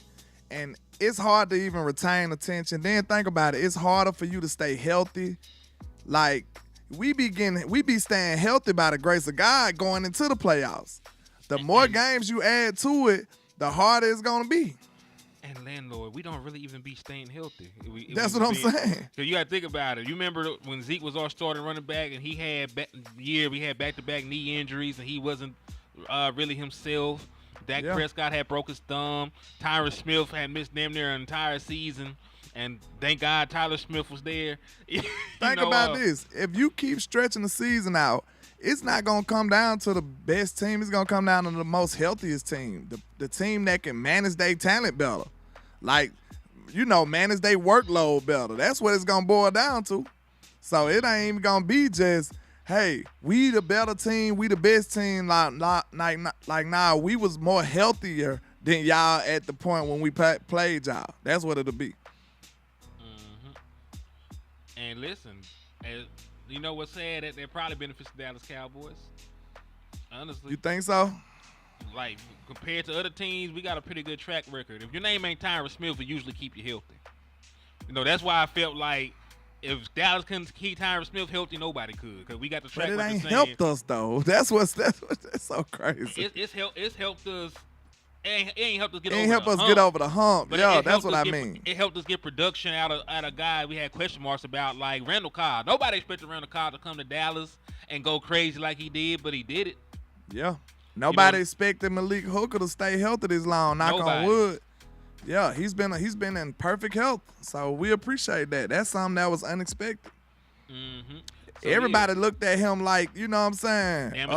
Speaker 5: And it's hard to even retain attention. Then think about it. It's harder for you to stay healthy. Like, we be staying healthy by the grace of God going into the playoffs. The more games you add to it, the harder it's going to be.
Speaker 4: And landlord, we don't really even be staying healthy.
Speaker 5: That's what I'm saying.
Speaker 4: So you got to think about it. You remember when Zeke was our starting running back, and we had back-to-back knee injuries, and he wasn't really himself. Dak Prescott had broke his thumb. Tyron Smith had missed damn near an entire season, and thank God Tyler Smith was there.
Speaker 5: Think about this. If you keep stretching the season out, it's not going to come down to the best team. It's going to come down to the most healthiest team, the team that can manage their talent better. Like, you know, manage their workload better. That's what it's going to boil down to. So it ain't even going to be just, hey, we the better team, we the best team. Nah, we was more healthier than y'all at the point when we played y'all. That's what it'll be.
Speaker 4: Mm-hmm. And listen, you know what's sad? That probably benefits the Dallas Cowboys. Honestly.
Speaker 5: You think so?
Speaker 4: Like, compared to other teams, we got a pretty good track record. If your name ain't Tyron Smith, we usually keep you healthy. You know, that's why I felt like if Dallas couldn't keep Tyron Smith healthy, nobody could, because we got the track record.
Speaker 5: But it ain't helped us, though. That's so crazy.
Speaker 4: It's helped us. It ain't helped us get
Speaker 5: over the hump.
Speaker 4: But
Speaker 5: yeah, that's what I mean.
Speaker 4: It helped us get production out of a guy we had question marks about, like Randall Cobb. Nobody expected Randall Cobb to come to Dallas and go crazy like he did, but he did it.
Speaker 5: Yeah. Nobody expected Malik Hooker to stay healthy this long. Knock on wood. Yeah, he's been in perfect health, so we appreciate that. That's something that was unexpected.
Speaker 4: Mm-hmm. So
Speaker 5: everybody looked at him like, you know what I'm saying,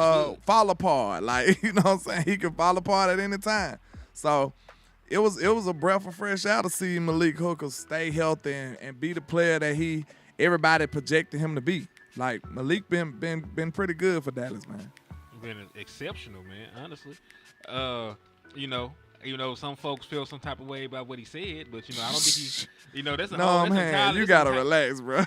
Speaker 5: fall apart. Like, you know what I'm saying, he could fall apart at any time. So it was a breath of fresh air to see Malik Hooker stay healthy and be the player that everybody projected him to be. Like, Malik been pretty good for Dallas, man.
Speaker 4: Been exceptional, man. Honestly, you know, some folks feel some type of way about what he said, but I don't think he, that's a
Speaker 5: no, man. You gotta relax, bro.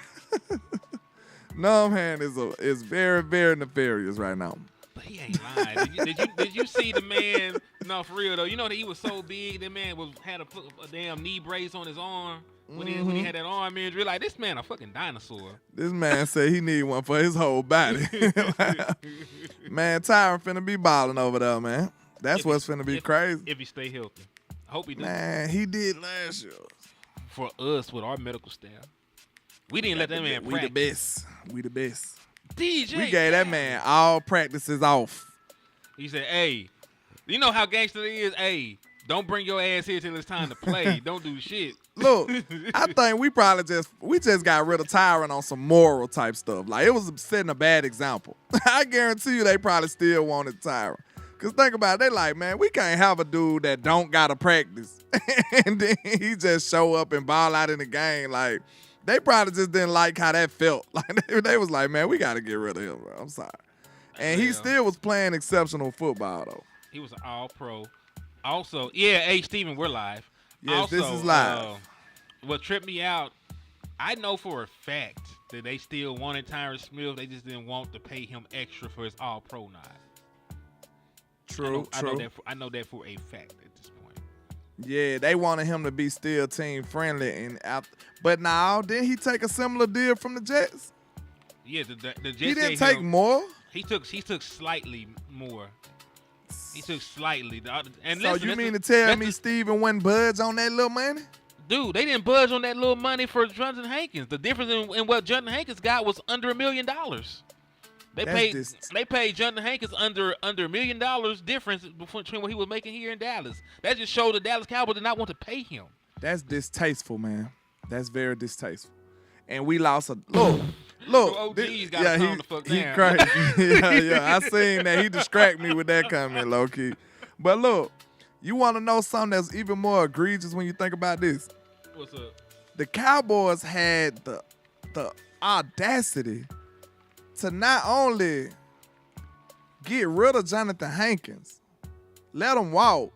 Speaker 5: No, man is very, very nefarious right now.
Speaker 4: But he ain't lying. Did you see the man? No, for real though. You know that he was so big. That man had a damn knee brace on his arm. when he had that arm injury. Like, this man a fucking dinosaur.
Speaker 5: This man said he need one for his whole body. Man, Tyron finna be balling over there, man. That's what's finna be crazy.
Speaker 4: If he stay healthy. I hope he does.
Speaker 5: Man, he did last year.
Speaker 4: For us, with our medical staff. We didn't let that man practice.
Speaker 5: We the best.
Speaker 4: DJ.
Speaker 5: We gave that man all practices off.
Speaker 4: He said, hey, you know how gangster it is? Hey, don't bring your ass here till it's time to play. Don't do shit.
Speaker 5: Look, I think we just got rid of Tyron on some moral type stuff. Like, it was setting a bad example. I guarantee you they probably still wanted Tyron. Because think about it, they like, man, we can't have a dude that don't got to practice. And then he just show up and ball out in the game. Like, they probably just didn't like how that felt. Like, they was like, man, we got to get rid of him, bro. I'm sorry. And he still was playing exceptional football, though.
Speaker 4: He was an all-pro. Also, yeah, hey, Steven, we're live.
Speaker 5: Yes,
Speaker 4: also,
Speaker 5: this is live.
Speaker 4: What tripped me out, I know for a fact that they still wanted Tyron Smith. They just didn't want to pay him extra for his all-pro nod.
Speaker 5: True.
Speaker 4: I know that for a fact at this point.
Speaker 5: Yeah, they wanted him to be still team friendly, but now didn't he take a similar deal from the Jets?
Speaker 4: Yeah, the Jets.
Speaker 5: He didn't take more.
Speaker 4: He took slightly more. He took slightly. And
Speaker 5: so
Speaker 4: listen,
Speaker 5: you mean to tell me Steven wouldn't budge on that little money?
Speaker 4: Dude, they didn't budge on that little money for Jonathan Hankins. The difference in what Jonathan Hankins got was under $1 million. They paid Jonathan Hankins under $1 million difference between what he was making here in Dallas. That just showed the Dallas Cowboys did not want to pay him.
Speaker 5: That's distasteful, man. That's very distasteful. And we lost a look.
Speaker 4: OG's got to calm the fuck down.
Speaker 5: He crazy. yeah. I seen that. He distract me with that comment, low key. But look, you want to know something that's even more egregious when you think about this?
Speaker 4: What's up?
Speaker 5: The Cowboys had the audacity to not only get rid of Jonathan Hankins, let him walk,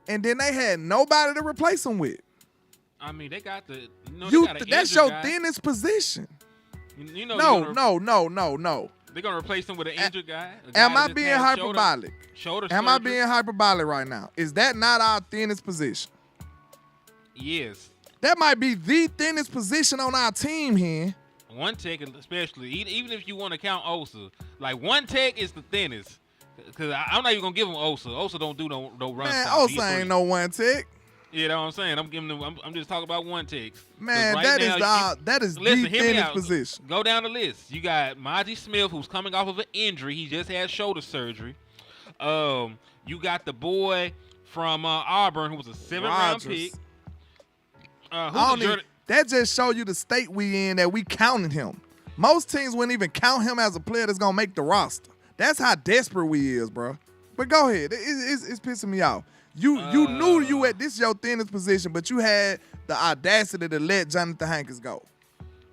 Speaker 5: and then they had nobody to replace him with.
Speaker 4: I mean, they got the.
Speaker 5: That's your thinnest position. No.
Speaker 4: They're gonna replace him with an injured guy.
Speaker 5: Am I being hyperbolic?
Speaker 4: Am
Speaker 5: I being hyperbolic right now? Is that not our thinnest position?
Speaker 4: Yes.
Speaker 5: That might be the thinnest position on our team here.
Speaker 4: One tech, especially, even if you want to count Osa, like one tech is the thinnest. Because I'm not even gonna give him Osa. Osa don't do no run.
Speaker 5: Man, Osa ain't no one tech.
Speaker 4: You know what I'm saying? I'm just talking about one takes.
Speaker 5: Man,
Speaker 4: right
Speaker 5: that is the thinnest position.
Speaker 4: Go down the list. You got Maji Smith, who's coming off of an injury. He just had shoulder surgery. You got the boy from Auburn, who was a 7th-round pick.
Speaker 5: That just show you the state we in that we counted him. Most teams wouldn't even count him as a player that's gonna make the roster. That's how desperate we is, bro. But go ahead. It's pissing me off. You knew you at this your thinnest position, but you had the audacity to let Jonathan Hankins go.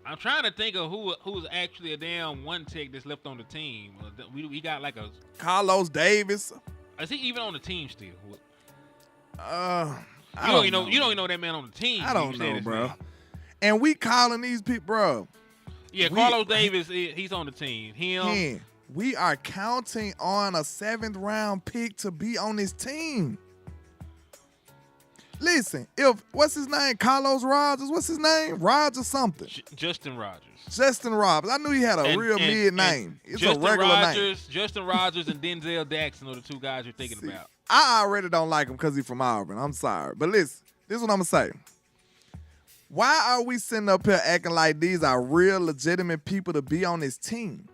Speaker 4: I'm trying to think of who's actually a damn one tech that's left on the team. We got like a
Speaker 5: Carlos Davis.
Speaker 4: Is he even on the team still?
Speaker 5: You don't
Speaker 4: even know that man on the team.
Speaker 5: I don't know, bro. And we calling these people, bro.
Speaker 4: Yeah, Carlos Davis, he's on the team.
Speaker 5: We are counting on a 7th-round pick to be on this team. Listen, what's his name? Carlos Rogers. What's his name? Rogers something.
Speaker 4: Justin Rogers.
Speaker 5: Justin Rogers. I knew he had a real mid name. It's a regular name.
Speaker 4: Justin Rogers and Denzel Jackson are the two guys you're thinking about.
Speaker 5: I already don't like him because he's from Auburn. I'm sorry. But listen, this is what I'm going to say. Why are we sitting up here acting like these are real legitimate people to be on this team?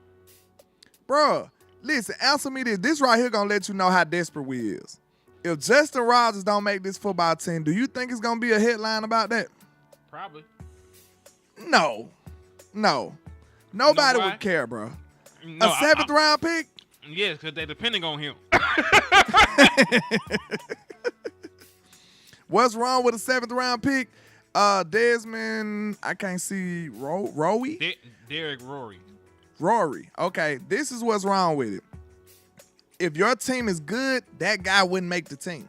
Speaker 5: Bruh, listen, answer me this. This right here going to let you know how desperate we is. If Justin Rogers don't make this football team, do you think it's going to be a headline about that?
Speaker 4: Probably.
Speaker 5: No. Nobody would care, bro. No, a 7th-round pick?
Speaker 4: Yes, because they're depending on him.
Speaker 5: What's wrong with a 7th-round pick? Desmond, I can't see, Rory?
Speaker 4: Derek Rory.
Speaker 5: Rory. Okay, this is what's wrong with it. If your team is good, that guy wouldn't make the team.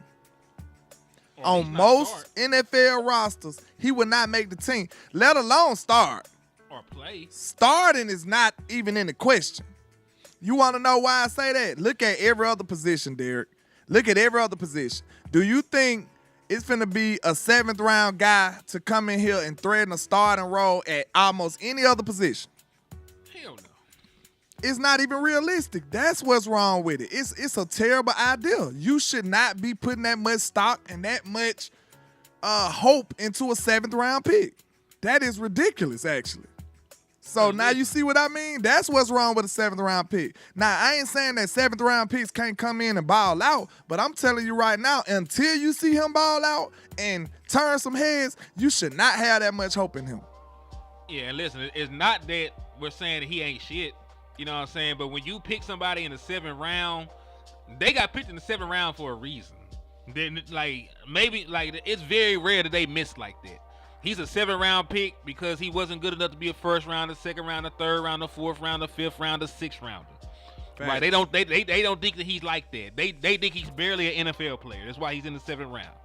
Speaker 5: On most NFL rosters, he would not make the team, let alone start.
Speaker 4: Or play.
Speaker 5: Starting is not even in the question. You want to know why I say that? Look at every other position, Derek. Look at every other position. Do you think it's finna be a 7th round guy to come in here and threaten a starting role at almost any other position.
Speaker 4: Hell no.
Speaker 5: It's not even realistic. That's what's wrong with it. It's a terrible idea. You should not be putting that much stock and that much hope into a 7th round pick. That is ridiculous, actually. So now you see what I mean? That's what's wrong with a 7th round pick. Now, I ain't saying that 7th round picks can't come in and ball out, but I'm telling you right now, until you see him ball out and turn some heads, you should not have that much hope in him.
Speaker 4: Yeah, listen, it's not that we're saying that he ain't shit. You know what I'm saying? But when you pick somebody in the 7th round, they got picked in the 7th round for a reason. Then, maybe it's very rare that they miss like that. He's a 7th round pick because he wasn't good enough to be a 1st rounder, 2nd rounder, 3rd rounder, 4th rounder, 5th rounder, 6th rounder.
Speaker 5: Facts.
Speaker 4: Right? They don't think that he's like that. They think he's barely an NFL player. That's why he's in the 7th round.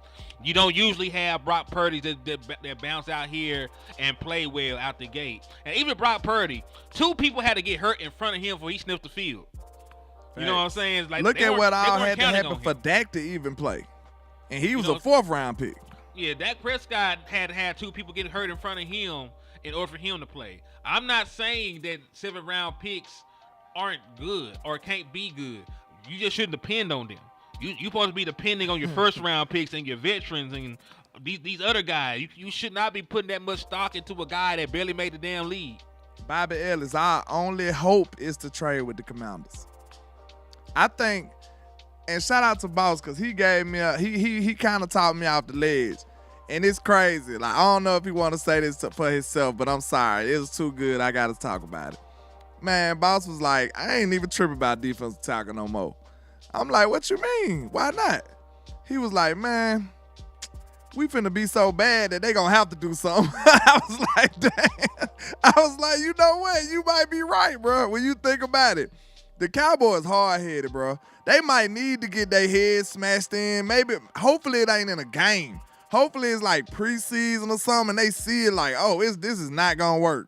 Speaker 4: You don't usually have Brock Purdy that bounce out here and play well out the gate. And even Brock Purdy, 2 people had to get hurt in front of him before he sniffed the field. You know what I'm saying? It's like,
Speaker 5: look at what all had to
Speaker 4: counting
Speaker 5: happen
Speaker 4: on
Speaker 5: for
Speaker 4: him.
Speaker 5: Dak to even play. And he was
Speaker 4: know,
Speaker 5: a 4th round pick.
Speaker 4: Yeah, Dak Prescott had 2 people get hurt in front of him in order for him to play. I'm not saying that 7th round picks aren't good or can't be good. You just shouldn't depend on them. You supposed to be depending on your 1st round picks and your veterans and these other guys. You should not be putting that much stock into a guy that barely made the damn league.
Speaker 5: Bobby Ellis, our only hope is to trade with the Commanders. I think, and shout out to Boss, because he gave me he kind of talked me off the ledge. And it's crazy. Like, I don't know if he want to say this for himself, but I'm sorry. It was too good. I got to talk about it. Man, Boss was like, I ain't even tripping about defensive tackle no more. I'm like, what you mean? Why not? He was like, man, we finna be so bad that they gonna have to do something. I was like, damn. I was like, you know what? You might be right, bro, when you think about it. The Cowboys hard-headed, bro. They might need to get their heads smashed in. Maybe, hopefully it ain't in a game. Hopefully it's like preseason or something and they see it like, oh, this is not gonna work.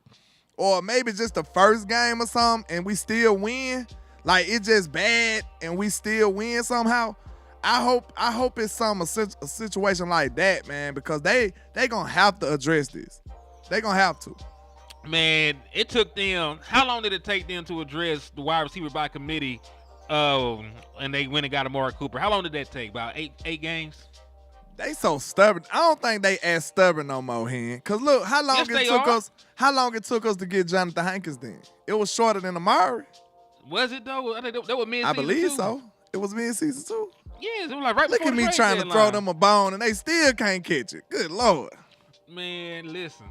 Speaker 5: Or maybe just the first game or something and we still win. Like, it's just bad and we still win somehow. I hope it's a situation like that, man, because they gonna have to address this. They gonna have to.
Speaker 4: Man, it took them, how long did it take them to address the wide receiver by committee and they went and got Amari Cooper? How long did that take? About eight games?
Speaker 5: They so stubborn. I don't think they as stubborn no more, Hen. Cause look, how long it took us to get Jonathan Hankins then? It was shorter than Amari.
Speaker 4: Was it though? I think that was mid-season.
Speaker 5: I believe
Speaker 4: too.
Speaker 5: so. It was mid-season too.
Speaker 4: Yes, it was like right
Speaker 5: Look
Speaker 4: before
Speaker 5: at
Speaker 4: the
Speaker 5: me
Speaker 4: trade
Speaker 5: trying to
Speaker 4: deadline.
Speaker 5: throw them a bone and they still can't catch it. Good Lord.
Speaker 4: Man, listen.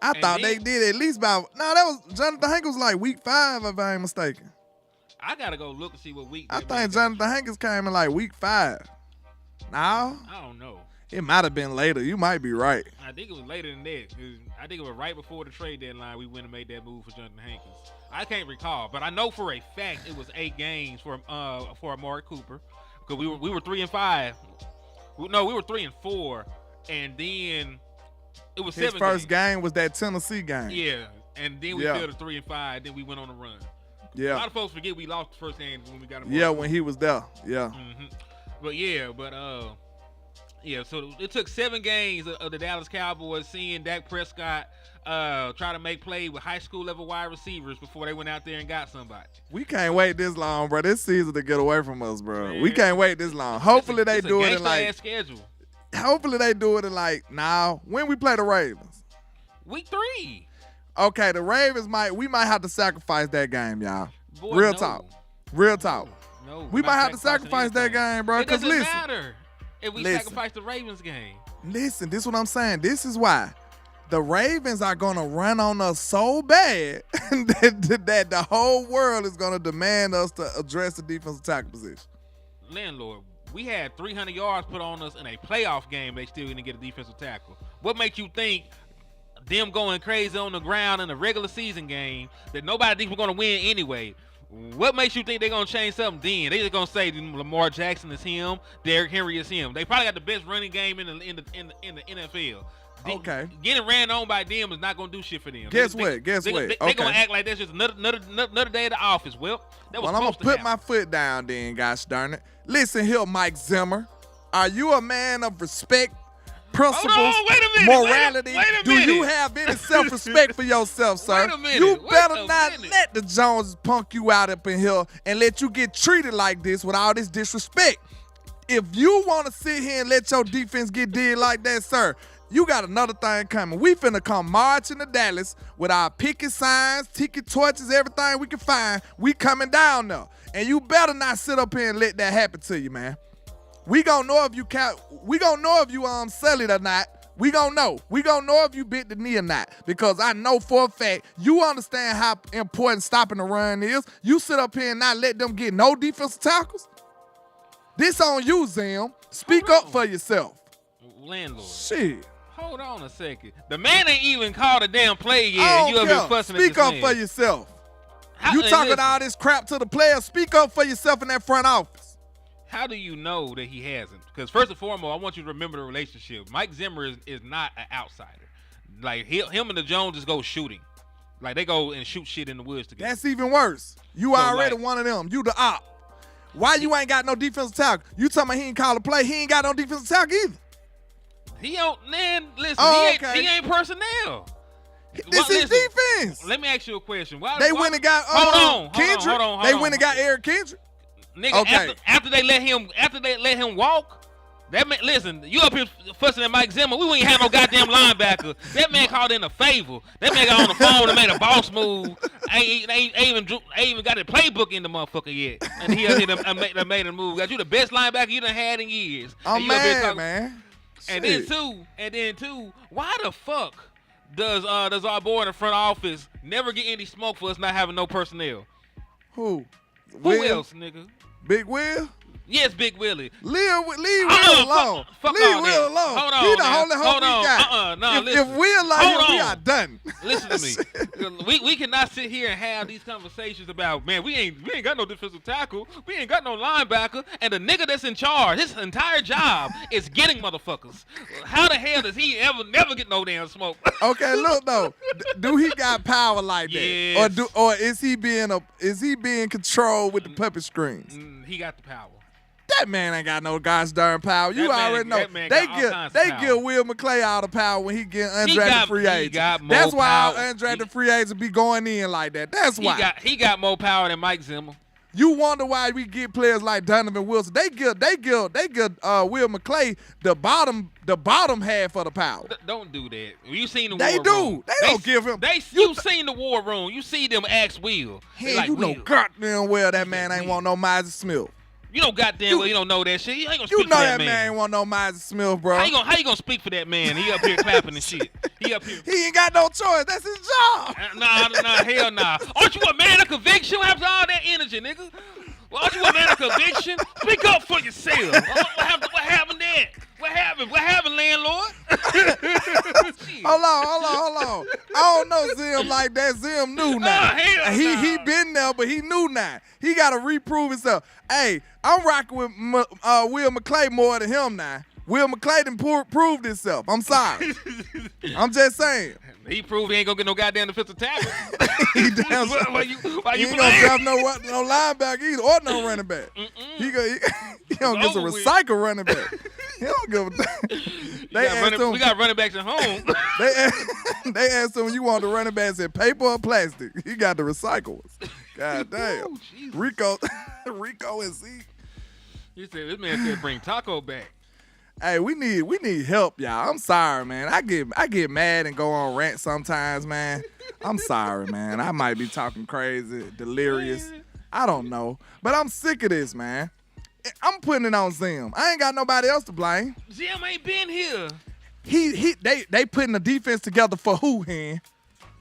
Speaker 5: I thought they did at least about. No, that was Jonathan Hankins was like week 5, if I ain't mistaken.
Speaker 4: I gotta go look and see what week.
Speaker 5: I think Jonathan Hankins came in like week 5. No,
Speaker 4: I don't know.
Speaker 5: it might have been later. You might be right.
Speaker 4: I think it was later than that. I think it was right before the trade deadline we went and made that move for Jonathan Hankins. I can't recall, but I know for a fact it was 8 games for Amari Cooper because we were 3-5. No, we were 3-4, and then it was
Speaker 5: His
Speaker 4: 7
Speaker 5: first
Speaker 4: games.
Speaker 5: game was that Tennessee game.
Speaker 4: Yeah, and then we fell to 3-5. Then we went on a run. A lot of folks forget we lost the first game when we got him.
Speaker 5: Yeah, when he was there. Yeah.
Speaker 4: Mm-hmm. So it took 7 games of the Dallas Cowboys seeing Dak Prescott try to make plays with high school level wide receivers before they went out there and got somebody.
Speaker 5: We can't wait this long, bro. This season to get away from us, bro.
Speaker 4: Man.
Speaker 5: We can't wait this long. Hopefully they do it in
Speaker 4: like schedule.
Speaker 5: Hopefully they do it in now. When we play the Ravens,
Speaker 4: week 3.
Speaker 5: Okay, the Ravens we might have to sacrifice that game, y'all.
Speaker 4: Boy,
Speaker 5: Real
Speaker 4: no.
Speaker 5: talk. Real talk.
Speaker 4: No,
Speaker 5: We might have to sacrifice that game, bro.
Speaker 4: It
Speaker 5: Because
Speaker 4: doesn't
Speaker 5: listen,
Speaker 4: matter if we sacrifice the Ravens game.
Speaker 5: listen, this is what I'm saying. This is why the Ravens are gonna run on us so bad that the whole world is gonna demand us to address the defensive tackle position.
Speaker 4: Landlord, we had 300 yards put on us in a playoff game. They still didn't get a defensive tackle. What makes you think them going crazy on the ground in a regular season game that nobody thinks we're going to win anyway? What makes you think they're going to change something then? They just going to say Lamar Jackson is him, Derrick Henry is him. They probably got the best running game in the NFL.
Speaker 5: Okay.
Speaker 4: Getting ran on by them is not going to do shit for them.
Speaker 5: Guess what?
Speaker 4: They're going to act like that's just another day at the office. Well, that was
Speaker 5: I'm going
Speaker 4: supposed
Speaker 5: to put
Speaker 4: happen.
Speaker 5: my foot down then, gosh darn it. Listen here, Mike Zimmer. Are you a man of respect principles,
Speaker 4: wait a minute,
Speaker 5: morality?
Speaker 4: wait a
Speaker 5: Do you
Speaker 4: minute.
Speaker 5: have any self-respect for yourself, sir?
Speaker 4: Wait a minute,
Speaker 5: You
Speaker 4: wait
Speaker 5: better
Speaker 4: a
Speaker 5: not
Speaker 4: minute.
Speaker 5: let the Joneses punk you out up in here and let you get treated like this with all this disrespect. If you want to sit here and let your defense get did like that, sir, you got another thing coming. We finna come marching to Dallas with our picket signs, ticket torches, everything we can find. We coming down there. And you better not sit up here and let that happen to you, man. We gonna know if you sell it or not. We gonna know. We gonna know if you bit the knee or not. Because I know for a fact you understand how important stopping the run is. You sit up here and not let them get no defensive tackles. This on you, Zim. Speak up for yourself.
Speaker 4: Landlord.
Speaker 5: Shit.
Speaker 4: Hold on a second. The man ain't even called a damn play yet.
Speaker 5: I
Speaker 4: You
Speaker 5: don't
Speaker 4: up here
Speaker 5: care.
Speaker 4: fussing
Speaker 5: Speak
Speaker 4: at this
Speaker 5: up
Speaker 4: man.
Speaker 5: for yourself.
Speaker 4: How-
Speaker 5: You
Speaker 4: and
Speaker 5: talking
Speaker 4: listen,
Speaker 5: all this crap to the players. Speak up for yourself in that front office.
Speaker 4: How do you know that he hasn't? Because first and foremost, I want you to remember the relationship. Mike Zimmer is not an outsider. Like him and the Joneses go shooting. Like they go and shoot shit in the woods together.
Speaker 5: That's even worse. You
Speaker 4: So,
Speaker 5: already
Speaker 4: like-
Speaker 5: one of them. You the op. Why you ain't got no defensive tackle? You talking about he ain't call a play. He ain't got no defensive tackle either.
Speaker 4: He don't. Man, listen.
Speaker 5: Oh,
Speaker 4: he ain't personnel.
Speaker 5: This is defense.
Speaker 4: Let me ask you a question. Why
Speaker 5: They went and got Kendrick.
Speaker 4: Hold on.
Speaker 5: They went and got Eric Kendrick.
Speaker 4: Nigga,
Speaker 5: Okay.
Speaker 4: after they let him walk, that man, listen, you up here fussing at Mike Zimmer. We ain't have no goddamn linebacker. That man called in a favor. That man got on the phone and made a boss move. Ain't even got a playbook in the motherfucker yet. And he up here made a move. Got you the best linebacker you done had in years.
Speaker 5: I'm
Speaker 4: And you up here
Speaker 5: mad,
Speaker 4: talking-
Speaker 5: man.
Speaker 4: And
Speaker 5: Shit.
Speaker 4: then two, why the fuck does our boy in the front office never get any smoke for us not having no personnel?
Speaker 5: Who?
Speaker 4: Who
Speaker 5: Will?
Speaker 4: else, nigga?
Speaker 5: Big Will?
Speaker 4: Yes, Big Willie.
Speaker 5: Leave Will alone.
Speaker 4: Fuck
Speaker 5: Leave
Speaker 4: all
Speaker 5: Will
Speaker 4: that.
Speaker 5: alone.
Speaker 4: Hold on
Speaker 5: He the
Speaker 4: now.
Speaker 5: only hope
Speaker 4: Hold
Speaker 5: we
Speaker 4: on.
Speaker 5: got.
Speaker 4: No,
Speaker 5: if
Speaker 4: listen.
Speaker 5: Will like
Speaker 4: Hold
Speaker 5: him, we
Speaker 4: on.
Speaker 5: are done.
Speaker 4: Listen to me. We cannot sit here and have these conversations about, man, we ain't got no defensive tackle. We ain't got no linebacker. And the nigga that's in charge, his entire job is getting motherfuckers. How the hell does he never get no damn smoke?
Speaker 5: Okay, look though. Do he got power like that?
Speaker 4: Yes.
Speaker 5: Or is he being controlled with the puppet strings?
Speaker 4: He got the power.
Speaker 5: That man ain't got no gosh darn power. You already know.
Speaker 4: that man got all kinds of
Speaker 5: They
Speaker 4: power.
Speaker 5: give Will McClay all the power when he get undrafted
Speaker 4: got-
Speaker 5: free
Speaker 4: he
Speaker 5: agent.
Speaker 4: got more
Speaker 5: That's why
Speaker 4: power.
Speaker 5: our undrafted free agents be going in like that. That's why.
Speaker 4: He got more power than Mike Zimmer.
Speaker 5: You wonder why we get players like Donovan Wilson. They give Will McClay the bottom half of the power.
Speaker 4: Don't do that. You seen the
Speaker 5: They
Speaker 4: war
Speaker 5: do.
Speaker 4: room.
Speaker 5: They don't give him-
Speaker 4: You seen the war room. You see them ask Will. They
Speaker 5: Hey,
Speaker 4: like,
Speaker 5: you know
Speaker 4: Will.
Speaker 5: goddamn well that man ain't want no Myers Smith.
Speaker 4: You know goddamn well you don't know that shit. You ain't gonna speak
Speaker 5: You know
Speaker 4: for
Speaker 5: that
Speaker 4: that
Speaker 5: man ain't want no Myers Smith, bro.
Speaker 4: How you gonna speak for that man? He up here clapping and shit. He up here.
Speaker 5: He ain't got no choice. That's his job.
Speaker 4: Nah, hell nah. Aren't you a man of conviction? What happened to all that energy, nigga? Well, aren't you a man of conviction? Speak up for yourself. What happened there? What happened, landlord? Shit.
Speaker 5: Hold on. I don't know Zim like that. Zim knew now.
Speaker 4: hell
Speaker 5: He
Speaker 4: nah.
Speaker 5: been there, but he knew now. He got to reprove himself. Hey, I'm rocking with Will McClay more than him now. Will McClay done proved himself. I'm sorry. I'm just saying.
Speaker 4: He proved he ain't gonna get no goddamn defensive tackle.
Speaker 5: He damn
Speaker 4: Why you
Speaker 5: he
Speaker 4: playing?
Speaker 5: ain't gonna draft no linebacker either or no running back. He don't get a
Speaker 4: over with.
Speaker 5: recycle running back. He don't give a damn.
Speaker 4: We got running backs at home.
Speaker 5: They asked him, you want the running backs in paper or plastic? He got the recycles. God damn.
Speaker 4: Ooh, Jesus.
Speaker 5: Rico and Zeke.
Speaker 4: You said this man said bring Taco back.
Speaker 5: Hey, we need help, y'all. I'm sorry, man. I get mad and go on rant sometimes, man. I'm sorry, man. I might be talking crazy, delirious. I don't know. But I'm sick of this, man. I'm putting it on Zim. I ain't got nobody else to blame.
Speaker 4: Jim ain't been here.
Speaker 5: They putting the defense together for who, Hen?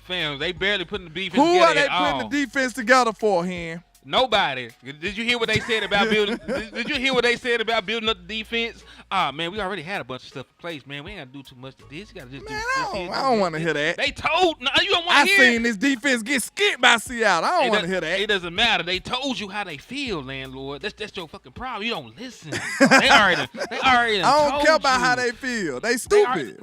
Speaker 4: Fam, they barely putting the defense
Speaker 5: Who
Speaker 4: together
Speaker 5: are they
Speaker 4: at all.
Speaker 5: putting the defense together for, Hen?
Speaker 4: Nobody. Did you hear what they said about building? Did you hear what they said about building up the defense? Man, we already had a bunch of stuff in place, man. We ain't got to do too much to this. You got to just
Speaker 5: Man,
Speaker 4: do
Speaker 5: I don't want to hear that.
Speaker 4: They told. No, you don't
Speaker 5: I
Speaker 4: want to hear.
Speaker 5: seen this defense get skipped by Seattle. I don't want to hear that.
Speaker 4: It doesn't matter. They told you how they feel, landlord. That's your fucking problem. You don't listen. They already.
Speaker 5: I don't
Speaker 4: told
Speaker 5: care about
Speaker 4: you.
Speaker 5: how they feel. They stupid.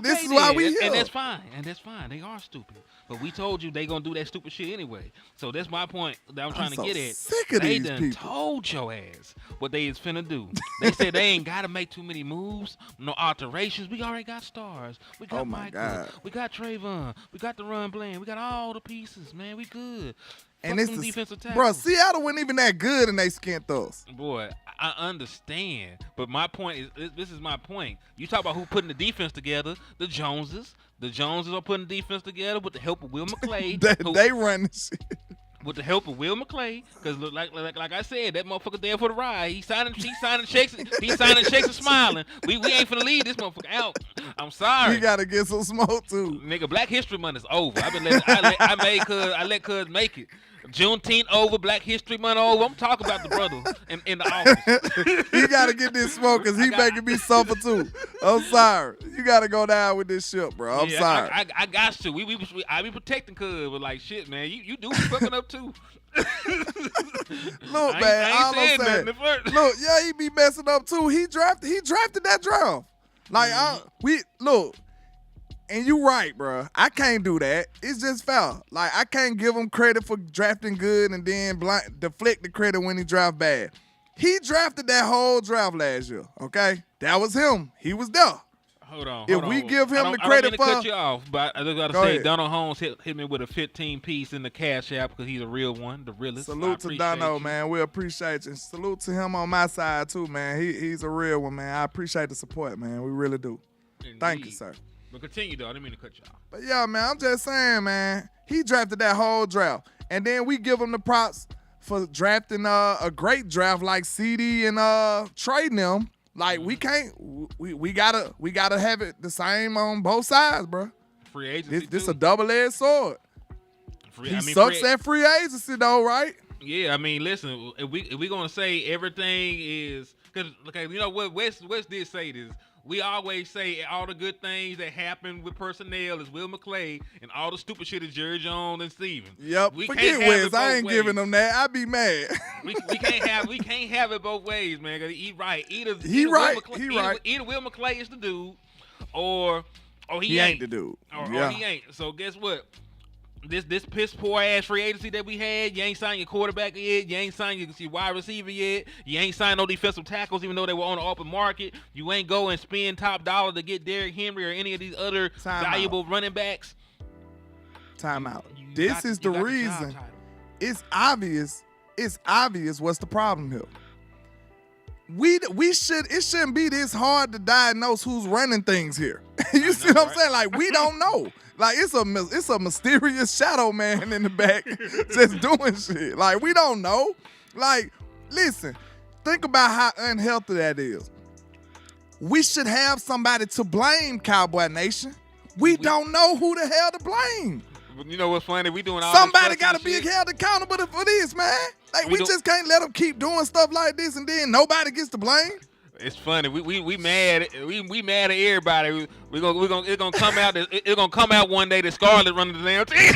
Speaker 5: This is why we here.
Speaker 4: And that's fine. They are stupid. But we told you they gonna do that stupid shit anyway. So that's my point that I'm trying to
Speaker 5: so
Speaker 4: get at.
Speaker 5: Sick of
Speaker 4: They
Speaker 5: these
Speaker 4: done
Speaker 5: people.
Speaker 4: told your ass what they is finna do. They said they ain't gotta make too many moves, no alterations. We already got stars. We got
Speaker 5: Oh, my
Speaker 4: Michael.
Speaker 5: God.
Speaker 4: We got Trayvon. We got the run blend. We got all the pieces, man. We good.
Speaker 5: And
Speaker 4: Fuck
Speaker 5: this
Speaker 4: them
Speaker 5: is,
Speaker 4: defensive
Speaker 5: bro,
Speaker 4: tackles.
Speaker 5: Seattle wasn't even that good and they skint us.
Speaker 4: Boy, I understand, but my point is, this is my point. You talk about who putting the defense together, the Joneses. The Joneses are putting the defense together with the help of Will McClay.
Speaker 5: They run this shit.
Speaker 4: With the help of Will McClay, because like I said, that motherfucker there for the ride. He signing checks and smiling. We ain't finna leave this motherfucker out. I'm sorry.
Speaker 5: We gotta get some smoke too.
Speaker 4: Nigga, Black History Month is over. I let Cuz make it. Juneteenth over, Black History Month over. I'm talking about the brother in the office.
Speaker 5: He gotta get this smoke because he making me suffer too. I'm sorry. You gotta go down with this shit, bro. I'm sorry.
Speaker 4: I got to. I be protecting Cuz, but like shit, man. You do be fucking up too.
Speaker 5: Look, man, all I'm saying. Look, yeah, he be messing up too. He drafted that draft. Like, look, and you right, bro. I can't do that. It's just foul. Like, I can't give him credit for drafting good and then deflect the credit when he draft bad. He drafted that whole draft last year, okay? That was him. He was there.
Speaker 4: Hold on.
Speaker 5: If we give him the
Speaker 4: I
Speaker 5: credit
Speaker 4: don't mean to
Speaker 5: for...
Speaker 4: cut you off, but I just got to
Speaker 5: Go
Speaker 4: say,
Speaker 5: ahead.
Speaker 4: Donald Holmes hit me with a 15 piece in the Cash App because he's a real one, the realest.
Speaker 5: Salute to Dono, man. We appreciate you. Salute to him on my side, too, man. He's a real one, man. I appreciate the support, man. We really do.
Speaker 4: Indeed.
Speaker 5: Thank you, sir.
Speaker 4: But continue, though. I didn't mean to cut you off.
Speaker 5: But, yeah, man, I'm just saying, man. He drafted that whole draft. And then we give him the props for drafting a great draft like CD and trading them. Like, we can't – we gotta have it the same on both sides, bro.
Speaker 4: Free agency,
Speaker 5: This a double-edged sword. He sucks at free agency, though, right?
Speaker 4: Yeah, I mean, listen, if we gonna say everything is because okay, you know what Wes did say this. We always say all the good things that happen with personnel is Will McClay, and all the stupid shit is Jerry Jones and Steven.
Speaker 5: Yep.
Speaker 4: We
Speaker 5: Forget
Speaker 4: can't have
Speaker 5: Wes.
Speaker 4: it both
Speaker 5: I ain't
Speaker 4: ways.
Speaker 5: giving him that. I'd be mad.
Speaker 4: We can't have it both ways, man. Cause he right. Either
Speaker 5: right.
Speaker 4: Either Will McClay is the dude, or he
Speaker 5: ain't the dude.
Speaker 4: Or
Speaker 5: Yeah.
Speaker 4: he ain't. So guess what? This piss poor ass free agency that we had, you ain't signed your quarterback yet, you ain't signed your wide receiver yet, you ain't signed no defensive tackles even though they were on the open market, you ain't go and spend top dollar to get Derrick Henry or any of these other valuable running backs.
Speaker 5: Time out. This is the reason. It's obvious what's the problem here. It shouldn't be this hard to diagnose who's running things here. You see what I'm saying? Like, we don't know. Like, it's a mysterious shadow man in the back just doing shit. Like, we don't know. Like, listen, think about how unhealthy that is. We should have somebody to blame, Cowboy Nation. We don't know who the hell to blame.
Speaker 4: You know what's funny? We doing all
Speaker 5: Somebody
Speaker 4: this
Speaker 5: got to be
Speaker 4: shit.
Speaker 5: held accountable for this, man. Like, we
Speaker 4: don't-
Speaker 5: just can't let them keep doing stuff like this and then nobody gets to blame.
Speaker 4: It's funny. We mad. We mad at everybody. It's gonna come out. It's gonna come out one day that Scarlett running the damn team.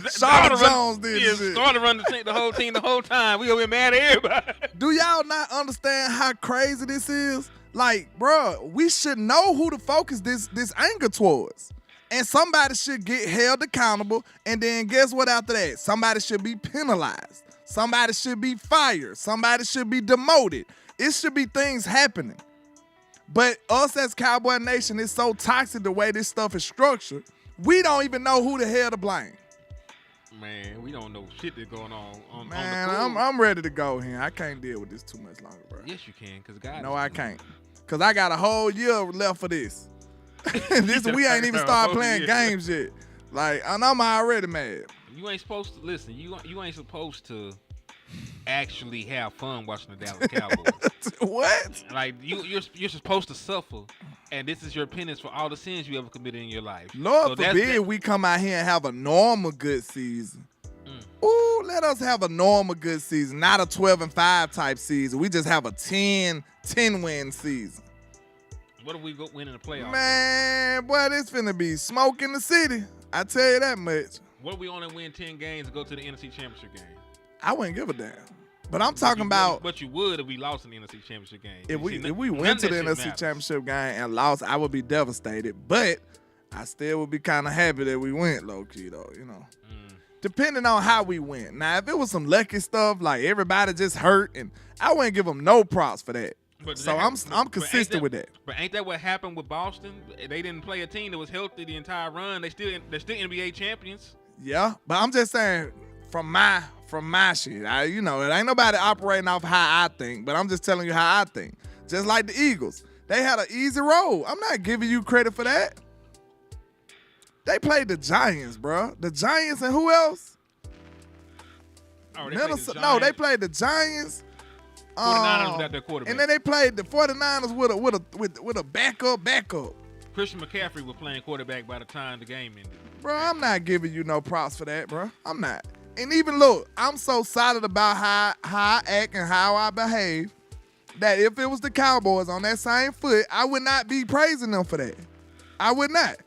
Speaker 5: Charlotte Jones did this shit.
Speaker 4: Scarlett running the whole team the whole time. We gonna be mad at everybody.
Speaker 5: Do y'all not understand how crazy this is? Like, bro, we should know who to focus this anger towards. And somebody should get held accountable. And then guess what after that? Somebody should be penalized. Somebody should be fired. Somebody should be demoted. It should be things happening. But us as Cowboy Nation is so toxic the way this stuff is structured, we don't even know who the hell to blame.
Speaker 4: Man, we don't know shit that's going on
Speaker 5: Man,
Speaker 4: the field.
Speaker 5: I'm ready to go here. I can't deal with this too much longer, bro.
Speaker 4: Yes, you can, cause God.
Speaker 5: No, I can't. Because I got a whole year left for this. We ain't even started playing games yet. Like, and I'm already mad.
Speaker 4: You ain't supposed to listen. You ain't supposed to actually have fun watching the Dallas Cowboys.
Speaker 5: What?
Speaker 4: Like you're supposed to suffer, and this is your penance for all the sins you ever committed in your life.
Speaker 5: Lord forbid we come out here and have a normal good season. Ooh, let us have a normal good season, not a 12-5 type season. We just have a 10-win season.
Speaker 4: What if we go win in the playoffs?
Speaker 5: Man, boy, this finna be smoke in the city. I tell you that much.
Speaker 4: What if we only win 10 games and go to the NFC Championship game?
Speaker 5: I wouldn't give a damn. But I'm talking about
Speaker 4: But you would if we lost in the NFC Championship game.
Speaker 5: if we went to the NFC Championship game and lost, I would be devastated. But I still would be kind of happy that we went, low key though. You know. depending on how we went. Now, if it was some lucky stuff, like everybody just hurt, and I wouldn't give them no props for that. So I'm consistent with that.
Speaker 4: But ain't that what happened with Boston? They didn't play a team that was healthy the entire run. They're still NBA champions.
Speaker 5: Yeah, but I'm just saying from my shit. It ain't nobody operating off how I think, but I'm just telling you how I think. Just like the Eagles, they had an easy road. I'm not giving you credit for that. They played the Giants, bro. The Giants and who else?
Speaker 4: Oh,
Speaker 5: they played the Giants.
Speaker 4: 49ers without their quarterback.
Speaker 5: And then they played the 49ers with a backup.
Speaker 4: Christian McCaffrey was playing quarterback by the time the game ended.
Speaker 5: Bro, I'm not giving you no props for that, bro. I'm not. And even look, I'm so solid about how I act and how I behave that if it was the Cowboys on that same foot, I would not be praising them for that. I would not.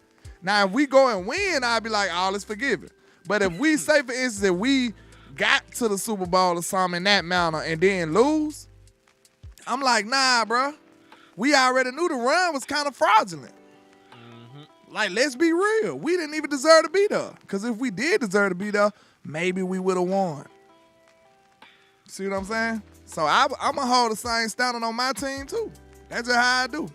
Speaker 5: Now, if we go and win, I'd be like, all is forgiven. But if we say, for instance, that we got to the Super Bowl or something in that manner and then lose, I'm like, nah, bro. We already knew the run was kind of fraudulent. Like, let's be real. We didn't even deserve to be there. Because if we did deserve to be there, maybe we would have won. See what I'm saying? So I'm going to hold the same standard on my team, too. That's just how I do.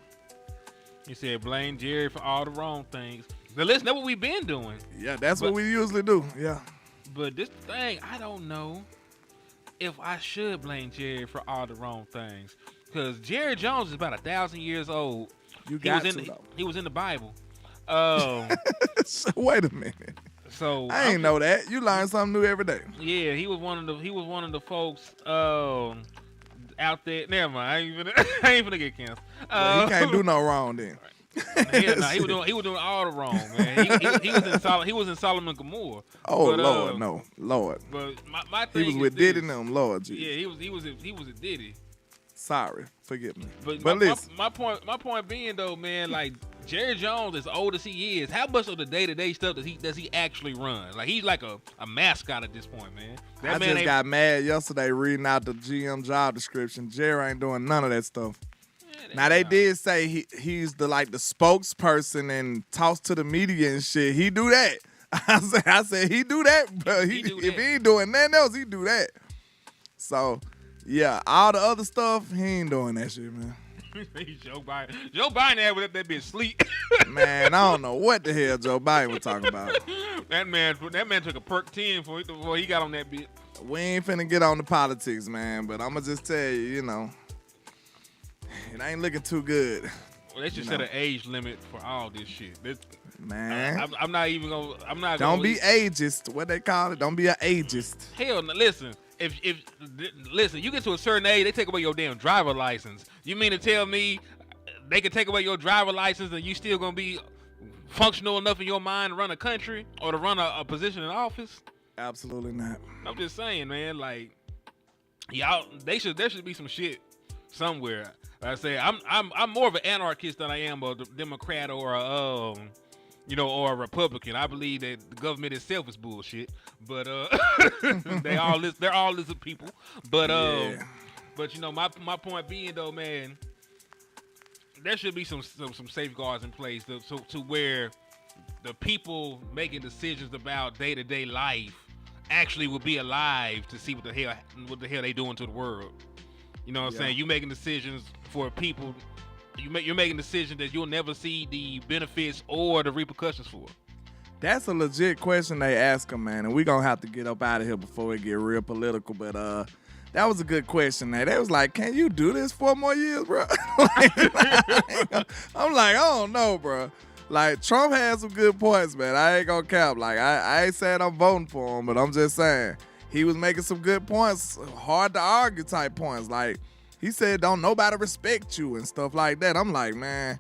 Speaker 4: You said blame Jerry for all the wrong things. Now, listen, that's what we've been doing.
Speaker 5: Yeah, that's what we usually do. Yeah.
Speaker 4: But this thing, I don't know if I should blame Jerry for all the wrong things. Because Jerry Jones is about 1,000 years old. He was in the Bible.
Speaker 5: So, wait a minute.
Speaker 4: So
Speaker 5: I ain't know that. You learn something new every day.
Speaker 4: Yeah, he was one of the folks out there. Never mind. I ain't finna get canceled.
Speaker 5: He can't do no wrong then.
Speaker 4: Hell no, he was doing all the wrong, man. He was in Solomon Gomorrah.
Speaker 5: Oh, but, Lord, no, Lord.
Speaker 4: But my thing
Speaker 5: he was with Diddy and them, Lord Jesus.
Speaker 4: Yeah, he was a Diddy.
Speaker 5: Sorry, forgive me.
Speaker 4: But
Speaker 5: listen,
Speaker 4: my point being though, man, like Jerry Jones, as old as he is, how much of the day-to-day stuff does he actually run? Like he's like a mascot at this point, man.
Speaker 5: I just got mad yesterday reading out the GM job description. Jerry ain't doing none of that stuff. Now they did say he's the spokesperson and talks to the media and shit. He do that. I said he do that, but if he ain't doing nothing else, he do that. So yeah, all the other stuff, he ain't doing that shit, man.
Speaker 4: Joe Biden had with that bitch sleep.
Speaker 5: Man, I don't know what the hell Joe Biden was talking about.
Speaker 4: That man took a perk 10 before he got on that bitch.
Speaker 5: We ain't finna get on the politics, man, but I'ma just tell you, it ain't looking too good.
Speaker 4: Well, they should set an age limit for all this shit.
Speaker 5: Man,
Speaker 4: I'm not even gonna.
Speaker 5: Don't be ageist. What they call it? Don't be an ageist.
Speaker 4: Hell, no, listen. If listen, you get to a certain age, they take away your damn driver license. You mean to tell me they can take away your driver license and you still gonna be functional enough in your mind to run a country or to run a position in office?
Speaker 5: Absolutely not.
Speaker 4: I'm just saying, man. Like, y'all, there should be some shit somewhere. Like I say, I'm more of an anarchist than I am a Democrat or or a Republican. I believe that the government itself is bullshit, but they're all lizard people. But
Speaker 5: yeah.
Speaker 4: But my point being though, man, there should be some safeguards in place to where the people making decisions about day-to-day life actually will be alive to see what the hell they doing to the world. You know what I'm saying? You making decisions for people. You're making decisions that you'll never see the benefits or the repercussions for.
Speaker 5: That's a legit question they ask them, man, and we're going to have to get up out of here before we get real political, but that was a good question, man. They was like, can you do this 4 more years, bro? I'm like, I don't know, bro. Like, Trump had some good points, man. I ain't going to cap. Like, I ain't saying I'm voting for him, but I'm just saying he was making some good points, hard to argue type points. Like, he said, don't nobody respect you and stuff like that. I'm like, man,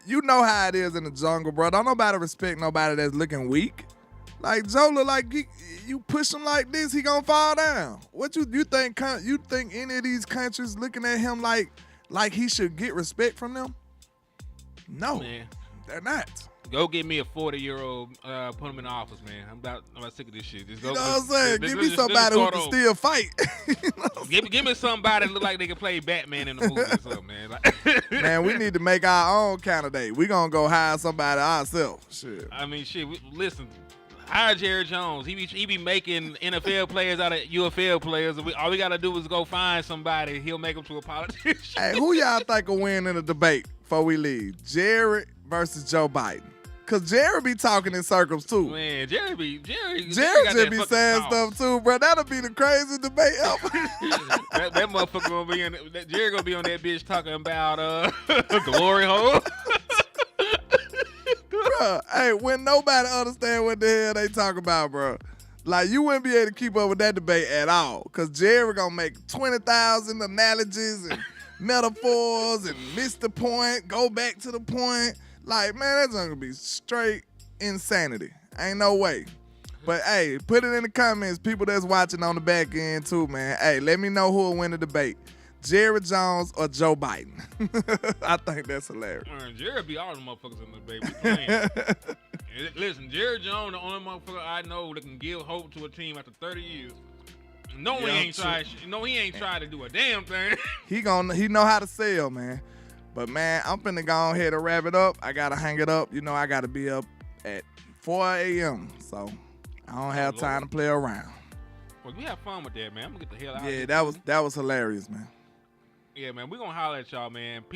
Speaker 5: you know how it is in the jungle, bro. Don't nobody respect nobody that's looking weak. Like, Joe look like you push him like this, he gonna fall down. What you think? You think any of these countries looking at him like he should get respect from them? No, man. They're not.
Speaker 4: Go get me a 40-year-old, put him in office, man. I'm about sick of this shit.
Speaker 5: You know what I'm saying? Give me somebody who can still fight.
Speaker 4: Give me somebody that look like they can play Batman in the movie or something, man.
Speaker 5: Man, we need to make our own candidate. We gonna go hire somebody ourselves. Shit.
Speaker 4: I mean, shit. Listen, Hire Jerry Jones. He be making NFL players out of UFL players. All we gotta do is go find somebody. He'll make them to a politician.
Speaker 5: Hey, who y'all think will win in the debate before we leave? Jared versus Joe Biden. Cause Jared be talking in circles too.
Speaker 4: Man, Jerry
Speaker 5: Jared
Speaker 4: got
Speaker 5: just
Speaker 4: that
Speaker 5: be
Speaker 4: fucking
Speaker 5: saying
Speaker 4: sauce.
Speaker 5: stuff too, bro. That'll be the craziest debate ever.
Speaker 4: that motherfucker gonna be Jerry gonna be on that bitch talking about glory hole.
Speaker 5: Bro, hey, when nobody understand what the hell they talk about, bro. Like, you wouldn't be able to keep up with that debate at all. Because Jerry going to make 20,000 analogies and metaphors and miss the point, go back to the point. Like, man, that's going to be straight insanity. Ain't no way. But, hey, put it in the comments, people that's watching on the back end, too, man. Hey, let me know who will win the debate. Jerry Jones or Joe Biden. I think that's hilarious.
Speaker 4: Man, Jerry be all the motherfuckers in the debate. We playing. Listen, Jerry Jones, the only motherfucker I know that can give hope to a team after 30 years. No, he ain't tried. No, he ain't tried to do a damn thing.
Speaker 5: He know how to sell, man. But man, I'm finna go ahead and wrap it up. I gotta hang it up. You know, I gotta be up at 4 a.m. So I don't have time to play around.
Speaker 4: Well, we have fun with that, man. I'm gonna get the hell out of
Speaker 5: Yeah,
Speaker 4: here.
Speaker 5: that was hilarious, man.
Speaker 4: Yeah, man. We're gonna holler at y'all, man. Peace.